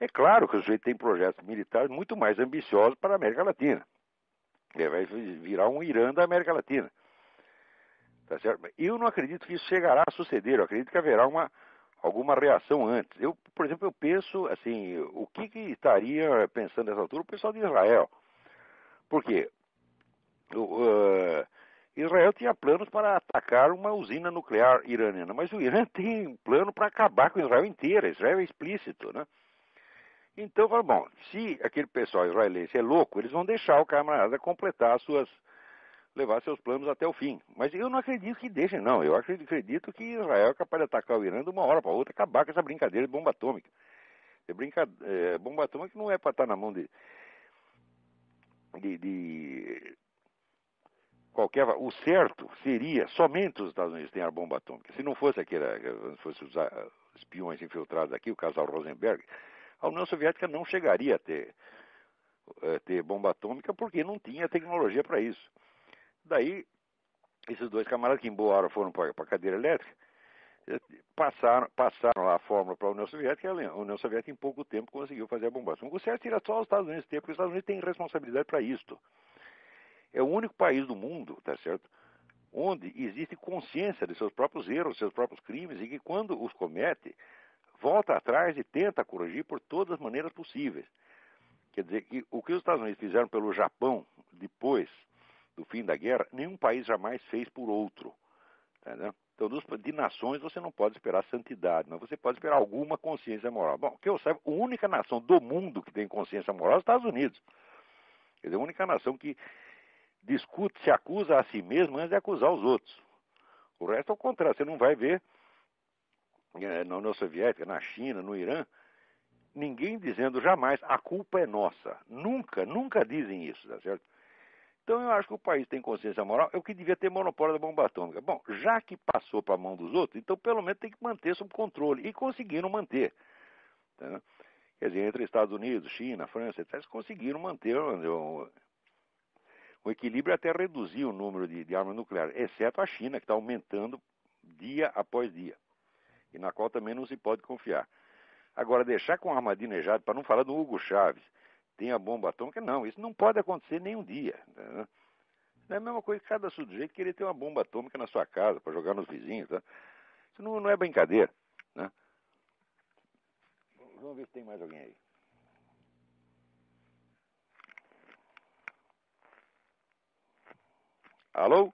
é claro que o sujeito tem projetos militares muito mais ambiciosos para a América Latina. Ele vai virar um Irã da América Latina. Tá certo? Eu não acredito que isso chegará a suceder. Eu acredito que haverá alguma reação antes. Por exemplo, eu penso, assim, o que estaria pensando nessa altura o pessoal de Israel? Por quê? Israel tinha planos para atacar uma usina nuclear iraniana, mas o Irã tem um plano para acabar com Israel inteira. Israel é explícito, né? Então, bom, se aquele pessoal israelense é louco, eles vão deixar o camarada completar levar seus planos até o fim. Mas eu não acredito que deixem, não. Eu acredito que Israel é capaz de atacar o Irã de uma hora para outra e acabar com essa brincadeira de bomba atômica. Bomba atômica não é para estar na mão de qualquer. O certo seria somente os Estados Unidos terem a bomba atômica. Se não fosse fosse os espiões infiltrados aqui, o casal Rosenberg, a União Soviética não chegaria a ter bomba atômica porque não tinha tecnologia para isso. Daí, esses dois camaradas que em boa hora foram para a cadeira elétrica, passaram lá a fórmula para a União Soviética, e a União Soviética em pouco tempo conseguiu fazer a bomba atômica. O certo seria só os Estados Unidos ter, porque os Estados Unidos têm responsabilidade para isto. É o único país do mundo, tá certo, onde existe consciência de seus próprios erros, seus próprios crimes, e que quando os comete, volta atrás e tenta corrigir por todas as maneiras possíveis. Quer dizer, que o que os Estados Unidos fizeram pelo Japão depois do fim da guerra, nenhum país jamais fez por outro. Entendeu? Então, de nações você não pode esperar santidade, mas você pode esperar alguma consciência moral. Bom, que eu saiba, a única nação do mundo que tem consciência moral é os Estados Unidos. Quer dizer, a única nação que discute, se acusa a si mesma antes de acusar os outros. O resto é o contrário. Você não vai ver na União Soviética, na China, no Irã, ninguém dizendo jamais a culpa é nossa. Nunca, nunca dizem isso, tá certo? Então eu acho que o país tem consciência moral, é o que devia ter monopólio da bomba atômica. Bom, já que passou para a mão dos outros, então pelo menos tem que manter sob controle. E conseguiram manter. Tá? Quer dizer, entre Estados Unidos, China, França, etc., eles conseguiram manter o equilíbrio até reduzir o número de armas nucleares, exceto a China, que está aumentando dia após dia. E na qual também não se pode confiar. Agora, deixar com Ahmadinejad, para não falar do Hugo Chávez, tem a bomba atômica, não, isso não pode acontecer nenhum dia. Né? É a mesma coisa que cada sujeito querer ter uma bomba atômica na sua casa, para jogar nos vizinhos. Tá? Isso não é brincadeira. Né? Vamos ver se tem mais alguém aí. Alô?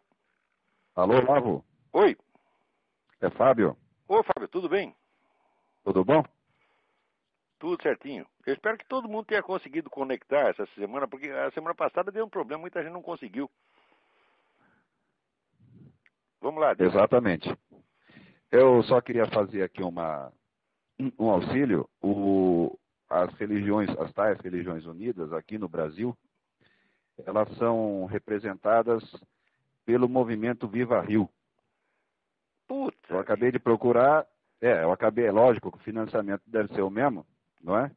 Alô, Lavo? Oi. É Fábio? Ô, Fábio, tudo bem? Tudo bom? Tudo certinho. Eu espero que todo mundo tenha conseguido conectar essa semana, porque a semana passada deu um problema, muita gente não conseguiu. Vamos lá. Exatamente. Eu só queria fazer aqui um auxílio. As tais religiões unidas aqui no Brasil, elas são representadas pelo movimento Viva Rio. Puta. Eu acabei de procurar, é lógico que o financiamento deve ser o mesmo, não é?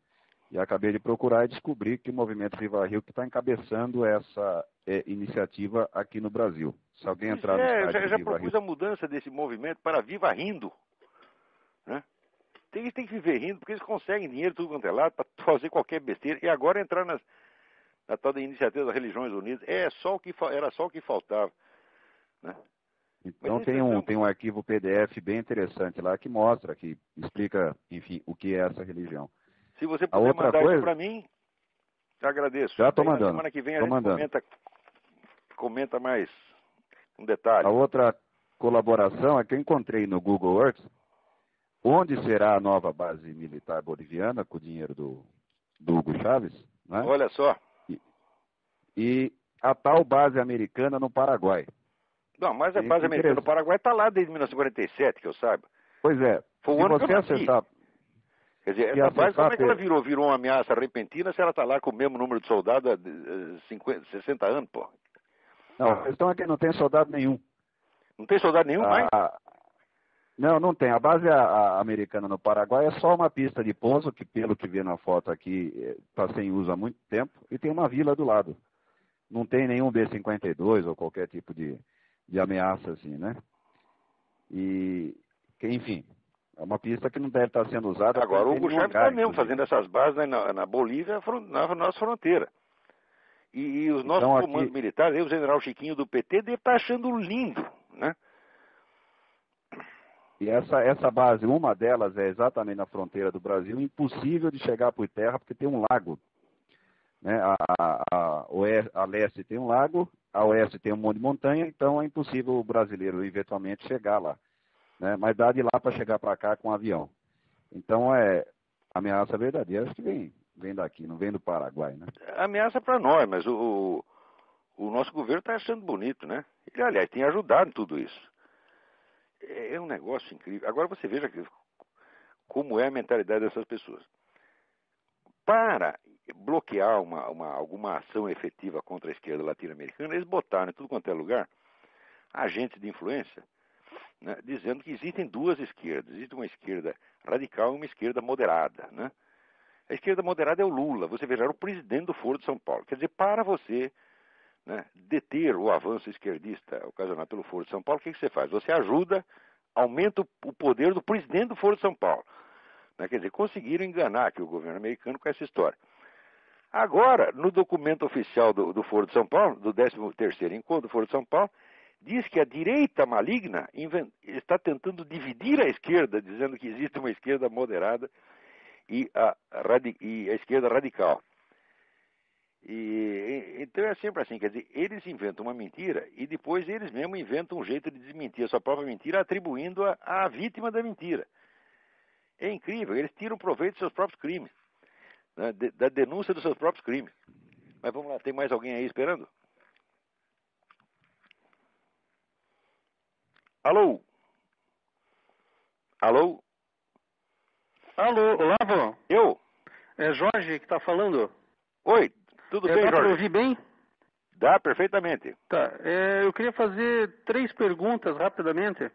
E acabei de procurar e descobri que o movimento Viva Rio que está encabeçando essa iniciativa aqui no Brasil. Se alguém entrar no site já Viva propus Rio... a mudança desse movimento para Viva Rindo. Né? Eles têm que viver rindo, porque eles conseguem dinheiro tudo quanto é lado para fazer qualquer besteira. E agora entrar na tal da iniciativa das Religiões Unidas era só o que faltava. Né? Então tem um arquivo PDF bem interessante lá que mostra, que explica, enfim, o que é essa religião. Se você puder mandar isso para mim, eu agradeço. Já estou mandando. Na semana que vem a gente comenta mais um detalhe. A outra colaboração é que eu encontrei no Google Earth onde será a nova base militar boliviana com o dinheiro do Hugo Chávez. Né? Olha só. E a tal base americana no Paraguai. Não, mas a base americana no Paraguai está lá desde 1947, que eu saiba. Pois é. Foi o ano que eu nasci. Quer dizer, essa base, como é que ela virou uma ameaça repentina se ela está lá com o mesmo número de soldados há 60 anos, pô? Não, a questão é que não tem soldado nenhum. Não tem soldado nenhum mais? Não tem. A base americana no Paraguai é só uma pista de pouso, que pelo que vê na foto aqui, está sem uso há muito tempo, e tem uma vila do lado. Não tem nenhum B-52 ou qualquer tipo de ameaça assim, né? E, enfim, é uma pista que não deve estar sendo usada. Agora, o Hugo Chávez está mesmo fazendo essas bases na Bolívia, na nossa fronteira. E os nossos comandos militares, o general Chiquinho do PT, deve estar achando lindo, né? E essa base, uma delas é exatamente na fronteira do Brasil, impossível de chegar por terra, porque tem um lago né? A leste tem um lago, a oeste tem um monte de montanha, então é impossível o brasileiro eventualmente chegar lá, né? Mas dá de lá para chegar para cá com avião. Então é ameaça verdadeira, acho que vem daqui, não vem do Paraguai, né? Ameaça para nós, mas o nosso governo está achando bonito, né? Ele, aliás, tem ajudado em tudo isso. É um negócio incrível. Agora você veja como é a mentalidade dessas pessoas. Para bloquear alguma ação efetiva contra a esquerda latino-americana, eles botaram em tudo quanto é lugar agentes de influência, né, dizendo que existem duas esquerdas. Existe uma esquerda radical e uma esquerda moderada, né? A esquerda moderada é o Lula. Você veja, era o presidente do Foro de São Paulo. Quer dizer, para você, né, deter o avanço esquerdista ocasionado pelo Foro de São Paulo, o que você faz? Você ajuda, aumenta o poder do presidente do Foro de São Paulo. Né? Quer dizer, conseguiram enganar aqui o governo americano com essa história. Agora, no documento oficial do Foro de São Paulo, do 13º Encontro do Foro de São Paulo, diz que a direita maligna está tentando dividir a esquerda, dizendo que existe uma esquerda moderada e a esquerda radical. Então é sempre assim, quer dizer, eles inventam uma mentira e depois eles mesmos inventam um jeito de desmentir a sua própria mentira, atribuindo-a à vítima da mentira. É incrível, eles tiram proveito dos seus próprios crimes, né, da denúncia dos seus próprios crimes. Mas vamos lá, tem mais alguém aí esperando? Alô? Alô? Alô, Olavo? Eu? É Jorge que está falando. Oi, tudo bem, Dá para Jorge? ouvir bem? Dá, perfeitamente. Tá. Eu queria fazer 3 perguntas rapidamente.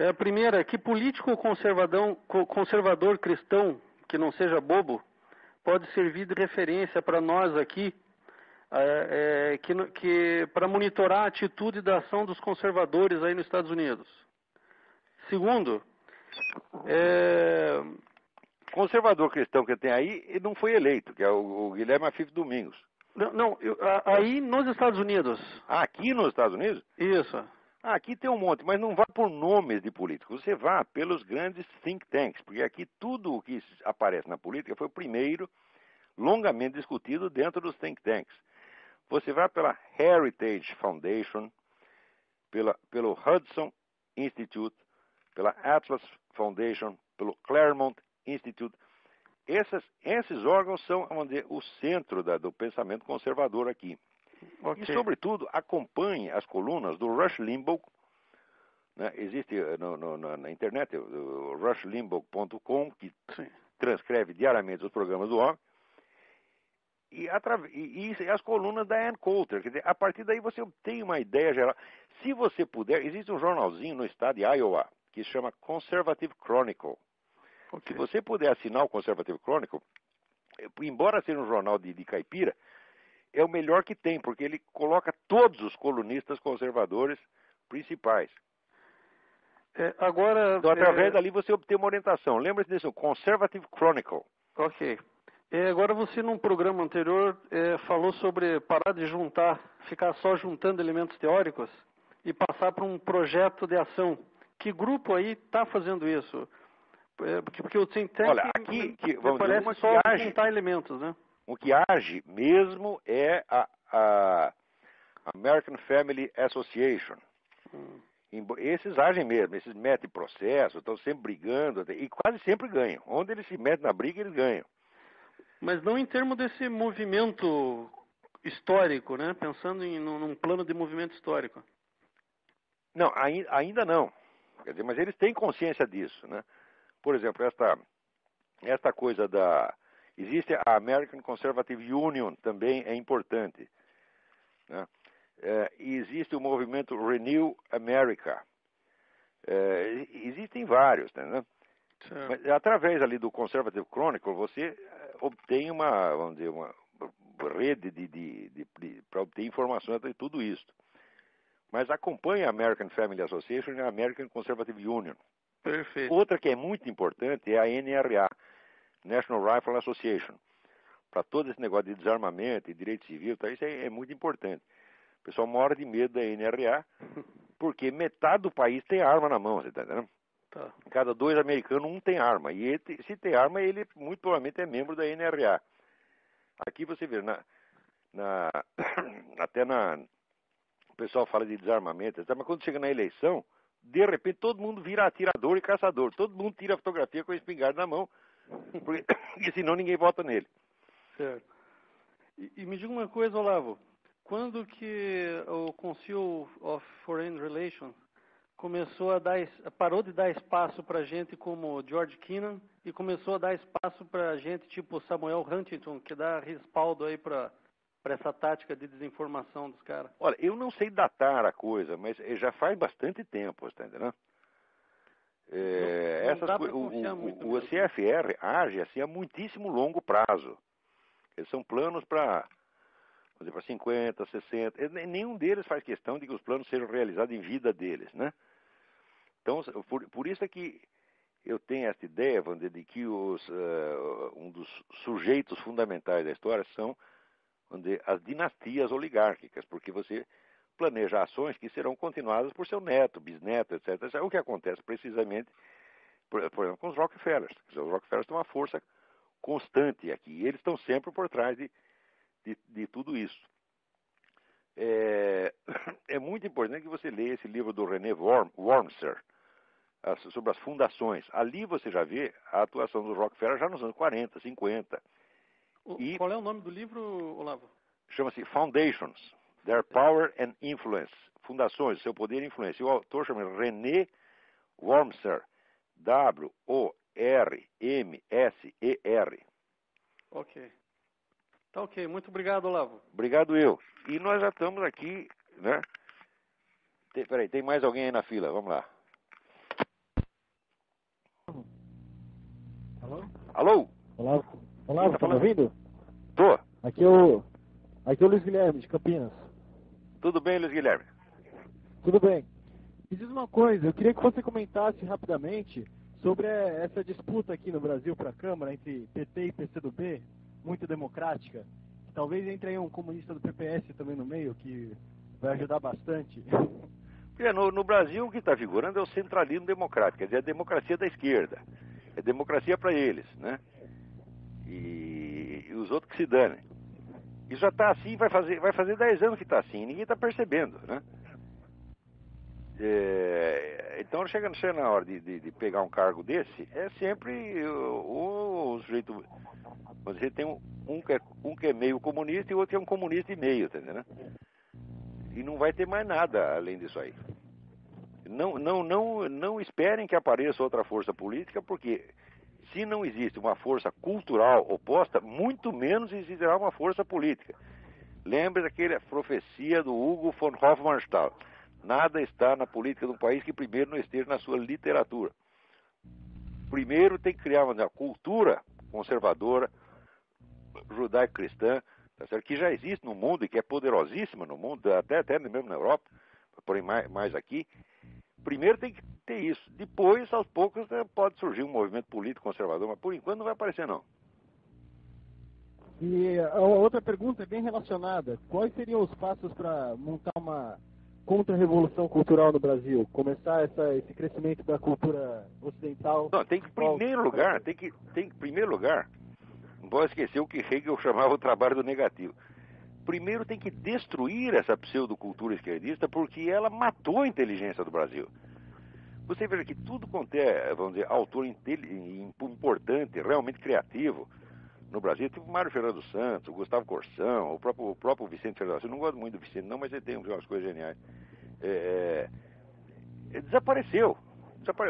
A primeira, que político conservador cristão, que não seja bobo, pode servir de referência para nós aqui, para monitorar a atitude da ação dos conservadores aí nos Estados Unidos? Segundo, Conservador cristão que tem aí, ele não foi eleito, que é o Guilherme Afif Domingos. Aí nos Estados Unidos. Aqui nos Estados Unidos? Isso. Aqui tem um monte, mas não vá por nomes de políticos, você vá pelos grandes think tanks, porque aqui tudo o que aparece na política foi o primeiro longamente discutido dentro dos think tanks. Você vai pela Heritage Foundation, pelo Hudson Institute, pela Atlas Foundation, pelo Claremont Institute. Esses órgãos são, vamos dizer, o centro do pensamento conservador aqui. Okay. E, sobretudo, acompanhe as colunas do Rush Limbaugh, né? Existe na internet o rushlimbaugh.com, que transcreve diariamente os programas do homem, e as colunas da Ann Coulter. Quer dizer, a partir daí você tem uma ideia geral. Se você puder, existe um jornalzinho no estado de Iowa que se chama Conservative Chronicle. Okay. Se você puder assinar o Conservative Chronicle, embora seja um jornal de caipira, é o melhor que tem, porque ele coloca todos os colunistas conservadores principais. Então, através dali você obtém uma orientação. Lembre-se disso, Conservative Chronicle. Ok. Agora você, num programa anterior, falou sobre parar de ficar só juntando elementos teóricos e passar para um projeto de ação. Que grupo aí está fazendo isso? Porque o think tank, olha, aqui, parece só juntar elementos, né? O que age mesmo é a American Family Association. Esses agem mesmo, esses metem processo, estão sempre brigando, e quase sempre ganham. Onde eles se metem na briga, eles ganham. Mas não em termos desse movimento histórico, né? Pensando num plano de movimento histórico. Não, ainda não. Quer dizer, mas eles têm consciência disso, né? Por exemplo, esta coisa existe a American Conservative Union, também é importante, né? Existe o movimento Renew America. Existem vários, né? Mas, através ali do Conservative Chronicle, você obtém uma rede para obter informações de tudo isso. Mas acompanhe a American Family Association e a American Conservative Union. Perfeito. Outra que é muito importante é a NRA, National Rifle Association. Para todo esse negócio de desarmamento e direito civil, isso é muito importante. O pessoal morre de medo da NRA, porque metade do país tem arma na mão, você está entendendo? Tá. Cada 2 americanos, um tem arma. E se tem arma, ele muito provavelmente é membro da NRA. Aqui você vê, até o pessoal fala de desarmamento, mas quando chega na eleição, de repente todo mundo vira atirador e caçador. Todo mundo tira a fotografia com a espingarda na mão, porque senão ninguém vota nele. Certo. E me diga uma coisa, Olavo. Quando que o Council of Foreign Relations parou de dar espaço para gente como George Kennan e começou a dar espaço para gente tipo Samuel Huntington, que dá respaldo aí para essa tática de desinformação dos caras? Olha, eu não sei datar a coisa, mas já faz bastante tempo, está entendendo? O CFR age assim a muitíssimo longo prazo. Eles são planos para 50, 60. Nenhum deles faz questão de que os planos sejam realizados em vida deles, né? Então, por isso é que eu tenho essa ideia, Wander, de que um dos sujeitos fundamentais da história são as dinastias oligárquicas, porque você planeja ações que serão continuadas por seu neto, bisneto, etc. Isso é o que acontece precisamente, por exemplo, com os Rockefellers. Os Rockefellers têm uma força constante aqui, e eles estão sempre por trás de tudo isso. É muito importante que você leia esse livro do René Wormser, sobre as fundações. Ali você já vê a atuação dos Rockefeller já nos anos 40, 50. Qual é o nome do livro, Olavo? Chama-se Foundations, Their Power and Influence. Fundações, seu poder e influência. O autor chama René Wormser, W-O-R-M-S-E-R. Ok. Tá ok. Muito obrigado, Olavo. Obrigado eu. E nós já estamos aqui, né? Peraí, tem mais alguém aí na fila? Vamos lá. Alô? Alô? Olá, tá me ouvindo? Tô. Aqui é o Luiz Guilherme, de Campinas. Tudo bem, Luiz Guilherme? Tudo bem. Me diz uma coisa, eu queria que você comentasse rapidamente sobre essa disputa aqui no Brasil para a Câmara entre PT e PCdoB, muito democrática. Talvez entre aí um comunista do PPS também no meio, que vai ajudar bastante. No Brasil, o que está vigorando é o centralismo democrático, quer dizer, a democracia da esquerda. É democracia para eles, né? E os outros que se danem. Isso já está assim, vai fazer 10 anos que está assim, e ninguém está percebendo, né? Então, chega na hora de pegar um cargo desse, é sempre o sujeito... Você tem um que é meio comunista e o outro que é um comunista e meio, tá entendendo? E não vai ter mais nada além disso aí. Não esperem que apareça outra força política, porque se não existe uma força cultural oposta, muito menos existirá uma força política. Lembre daquela profecia do Hugo von Hofmannsthal. Nada está na política de um país que primeiro não esteja na sua literatura. Primeiro tem que criar uma cultura conservadora, judaico-cristã, tá certo? Que já existe no mundo e que é poderosíssima no mundo, até mesmo na Europa, porém mais aqui. Primeiro tem que ter isso. Depois, aos poucos, pode surgir um movimento político conservador, mas por enquanto não vai aparecer, não. E a outra pergunta é bem relacionada. Quais seriam os passos para montar uma contra-revolução cultural no Brasil? Começar esse crescimento da cultura ocidental? Não, tem que, em primeiro lugar, não pode esquecer o que Hegel chamava o trabalho do negativo. Primeiro tem que destruir essa pseudocultura esquerdista, porque ela matou a inteligência do Brasil. Você veja que tudo quanto é, vamos dizer, autor importante, realmente criativo no Brasil, tipo Mário Fernando Santos, o Gustavo Corsão, o próprio Vicente Fernandes. Eu não gosto muito do Vicente, não, mas ele tem umas coisas geniais. Desapareceu.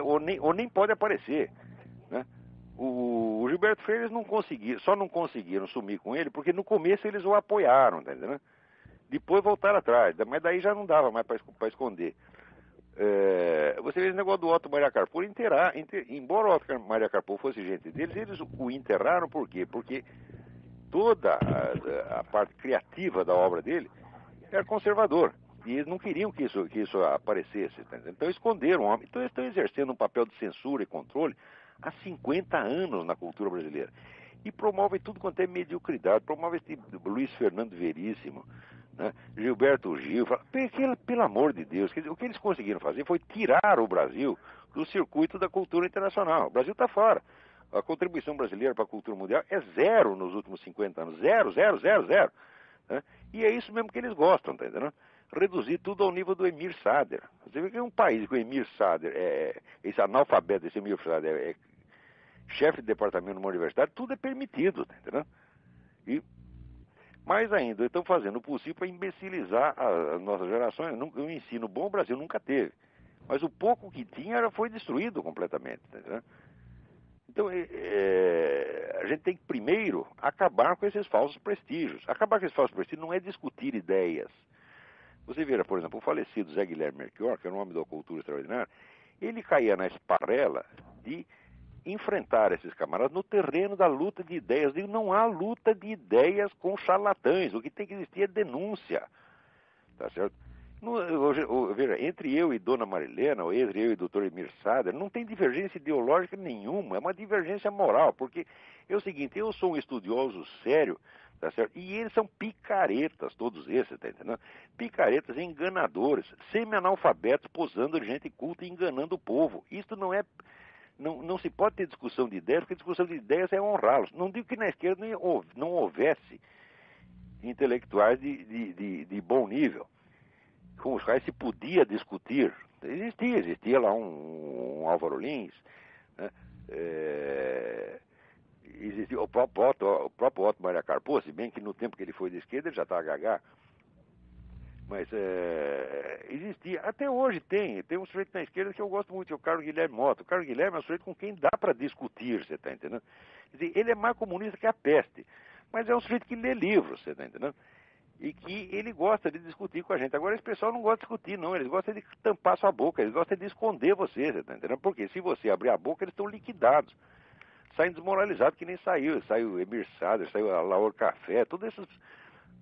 Ou nem pode aparecer, né? O Gilberto Freire só não conseguiram sumir com ele porque no começo eles o apoiaram, tá entendendo? Depois voltaram atrás, mas daí já não dava mais para esconder. Você vê esse negócio do Otto Maria Carpo, embora o Otto Maria Carpo fosse gente deles, eles o enterraram por quê? Porque toda a parte criativa da obra dele era conservador. E eles não queriam que isso aparecesse, tá entendendo? Então esconderam o homem. Então eles estão exercendo um papel de censura e controle há 50 anos na cultura brasileira. E promovem tudo quanto é mediocridade. Promovem esse Luiz Fernando Veríssimo, né? Gilberto Gil. Pelo amor de Deus, o que eles conseguiram fazer foi tirar o Brasil do circuito da cultura internacional. O Brasil está fora. A contribuição brasileira para a cultura mundial é zero nos últimos 50 anos. Zero, zero, zero, zero. Né? E é isso mesmo que eles gostam, tá entendendo? Reduzir tudo ao nível do Emir Sader. Você vê que é um país que o Emir Sader, esse analfabeto, esse Emir Sader é chefe de departamento numa universidade, tudo é permitido, tá entendendo? E mais ainda, estão fazendo o possível para imbecilizar as nossas gerações. Um ensino bom o Brasil nunca teve. Mas o pouco que tinha foi destruído completamente, tá entendendo? Então, a gente tem que primeiro acabar com esses falsos prestígios. Acabar com esses falsos prestígios não é discutir ideias. Você vê, por exemplo, o falecido Zé Guilherme Melchior, que é um homem da cultura extraordinária, ele caía na esparrela de enfrentar esses camaradas no terreno da luta de ideias. Eu digo, não há luta de ideias com charlatães. O que tem que existir é denúncia. Tá certo? Veja, entre eu e Dona Marilena, ou entre eu e Dr. Emir Sader, não tem divergência ideológica nenhuma, é uma divergência moral, porque é o seguinte, eu sou um estudioso sério, tá certo? E eles são picaretas, todos esses, tá entendendo? Picaretas enganadores, semi-analfabetos posando de gente culta e enganando o povo. Isso não é... Não se pode ter discussão de ideias, porque discussão de ideias é honrá-los. Não digo que na esquerda não houvesse intelectuais de bom nível, com os quais se podia discutir. Existia lá um Álvaro Lins, né? Existia o próprio Otto Maria Carpo, se bem que no tempo que ele foi de esquerda ele já estava gagá. Mas existia, até hoje tem um sujeito na esquerda que eu gosto muito, que é o Carlos Guilherme Mota. O Carlos Guilherme é um sujeito com quem dá para discutir, você está entendendo? Quer dizer, ele é mais comunista que a peste, mas é um sujeito que lê livros, você está entendendo? E que ele gosta de discutir com a gente. Agora esse pessoal não gosta de discutir, não, eles gostam de tampar sua boca, eles gostam de esconder você, você está entendendo? Porque se você abrir a boca, eles estão liquidados, saem desmoralizados que nem saiu o Emir Sader, saiu a Laor Café, todos esses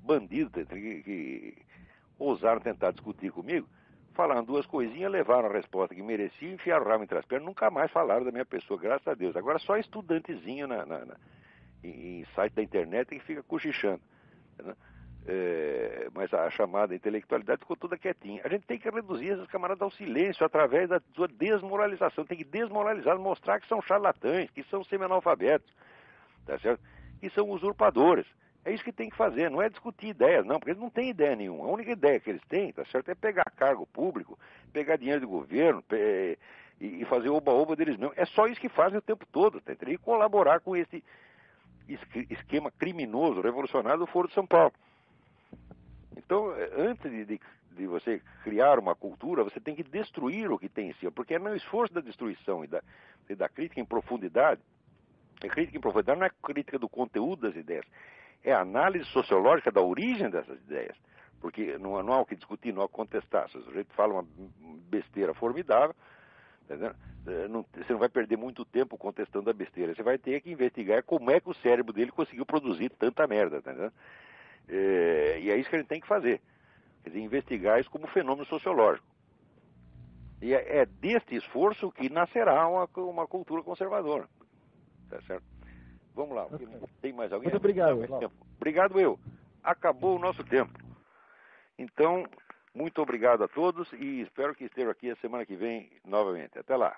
bandidos que ousaram tentar discutir comigo, falaram duas coisinhas, levaram a resposta que merecia, enfiaram o rabo entre as pernas, nunca mais falaram da minha pessoa, graças a Deus. Agora só estudantezinho em site da internet que fica cochichando. Né? Mas a chamada intelectualidade ficou toda quietinha. A gente tem que reduzir esses camaradas ao silêncio através da sua desmoralização. Tem que desmoralizar, mostrar que são charlatães, que são semi-analfabetos, tá certo? Que são usurpadores. É isso que tem que fazer, não é discutir ideias, não, porque eles não têm ideia nenhuma. A única ideia que eles têm, tá certo, é pegar cargo público, pegar dinheiro do governo e fazer oba-oba deles mesmos. É só isso que fazem o tempo todo, tá entendendo? E colaborar com esse esquema criminoso, revolucionário do Foro de São Paulo. Então, antes de você criar uma cultura, você tem que destruir o que tem em si, porque é no esforço da destruição e da crítica em profundidade. A crítica em profundidade não é crítica do conteúdo das ideias, é a análise sociológica da origem dessas ideias, porque não há o que discutir, não há o que contestar. Se o sujeito fala uma besteira formidável, você não vai perder muito tempo contestando a besteira, você vai ter que investigar como é que o cérebro dele conseguiu produzir tanta merda, tá entendendo? E é isso que a gente tem que fazer, quer dizer, investigar isso como fenômeno sociológico. E é deste esforço que nascerá uma cultura conservadora, tá certo? Vamos lá, okay. Tem mais alguém? Muito obrigado. Obrigado eu. Acabou o nosso tempo. Então, muito obrigado a todos e espero que estejam aqui a semana que vem novamente. Até lá.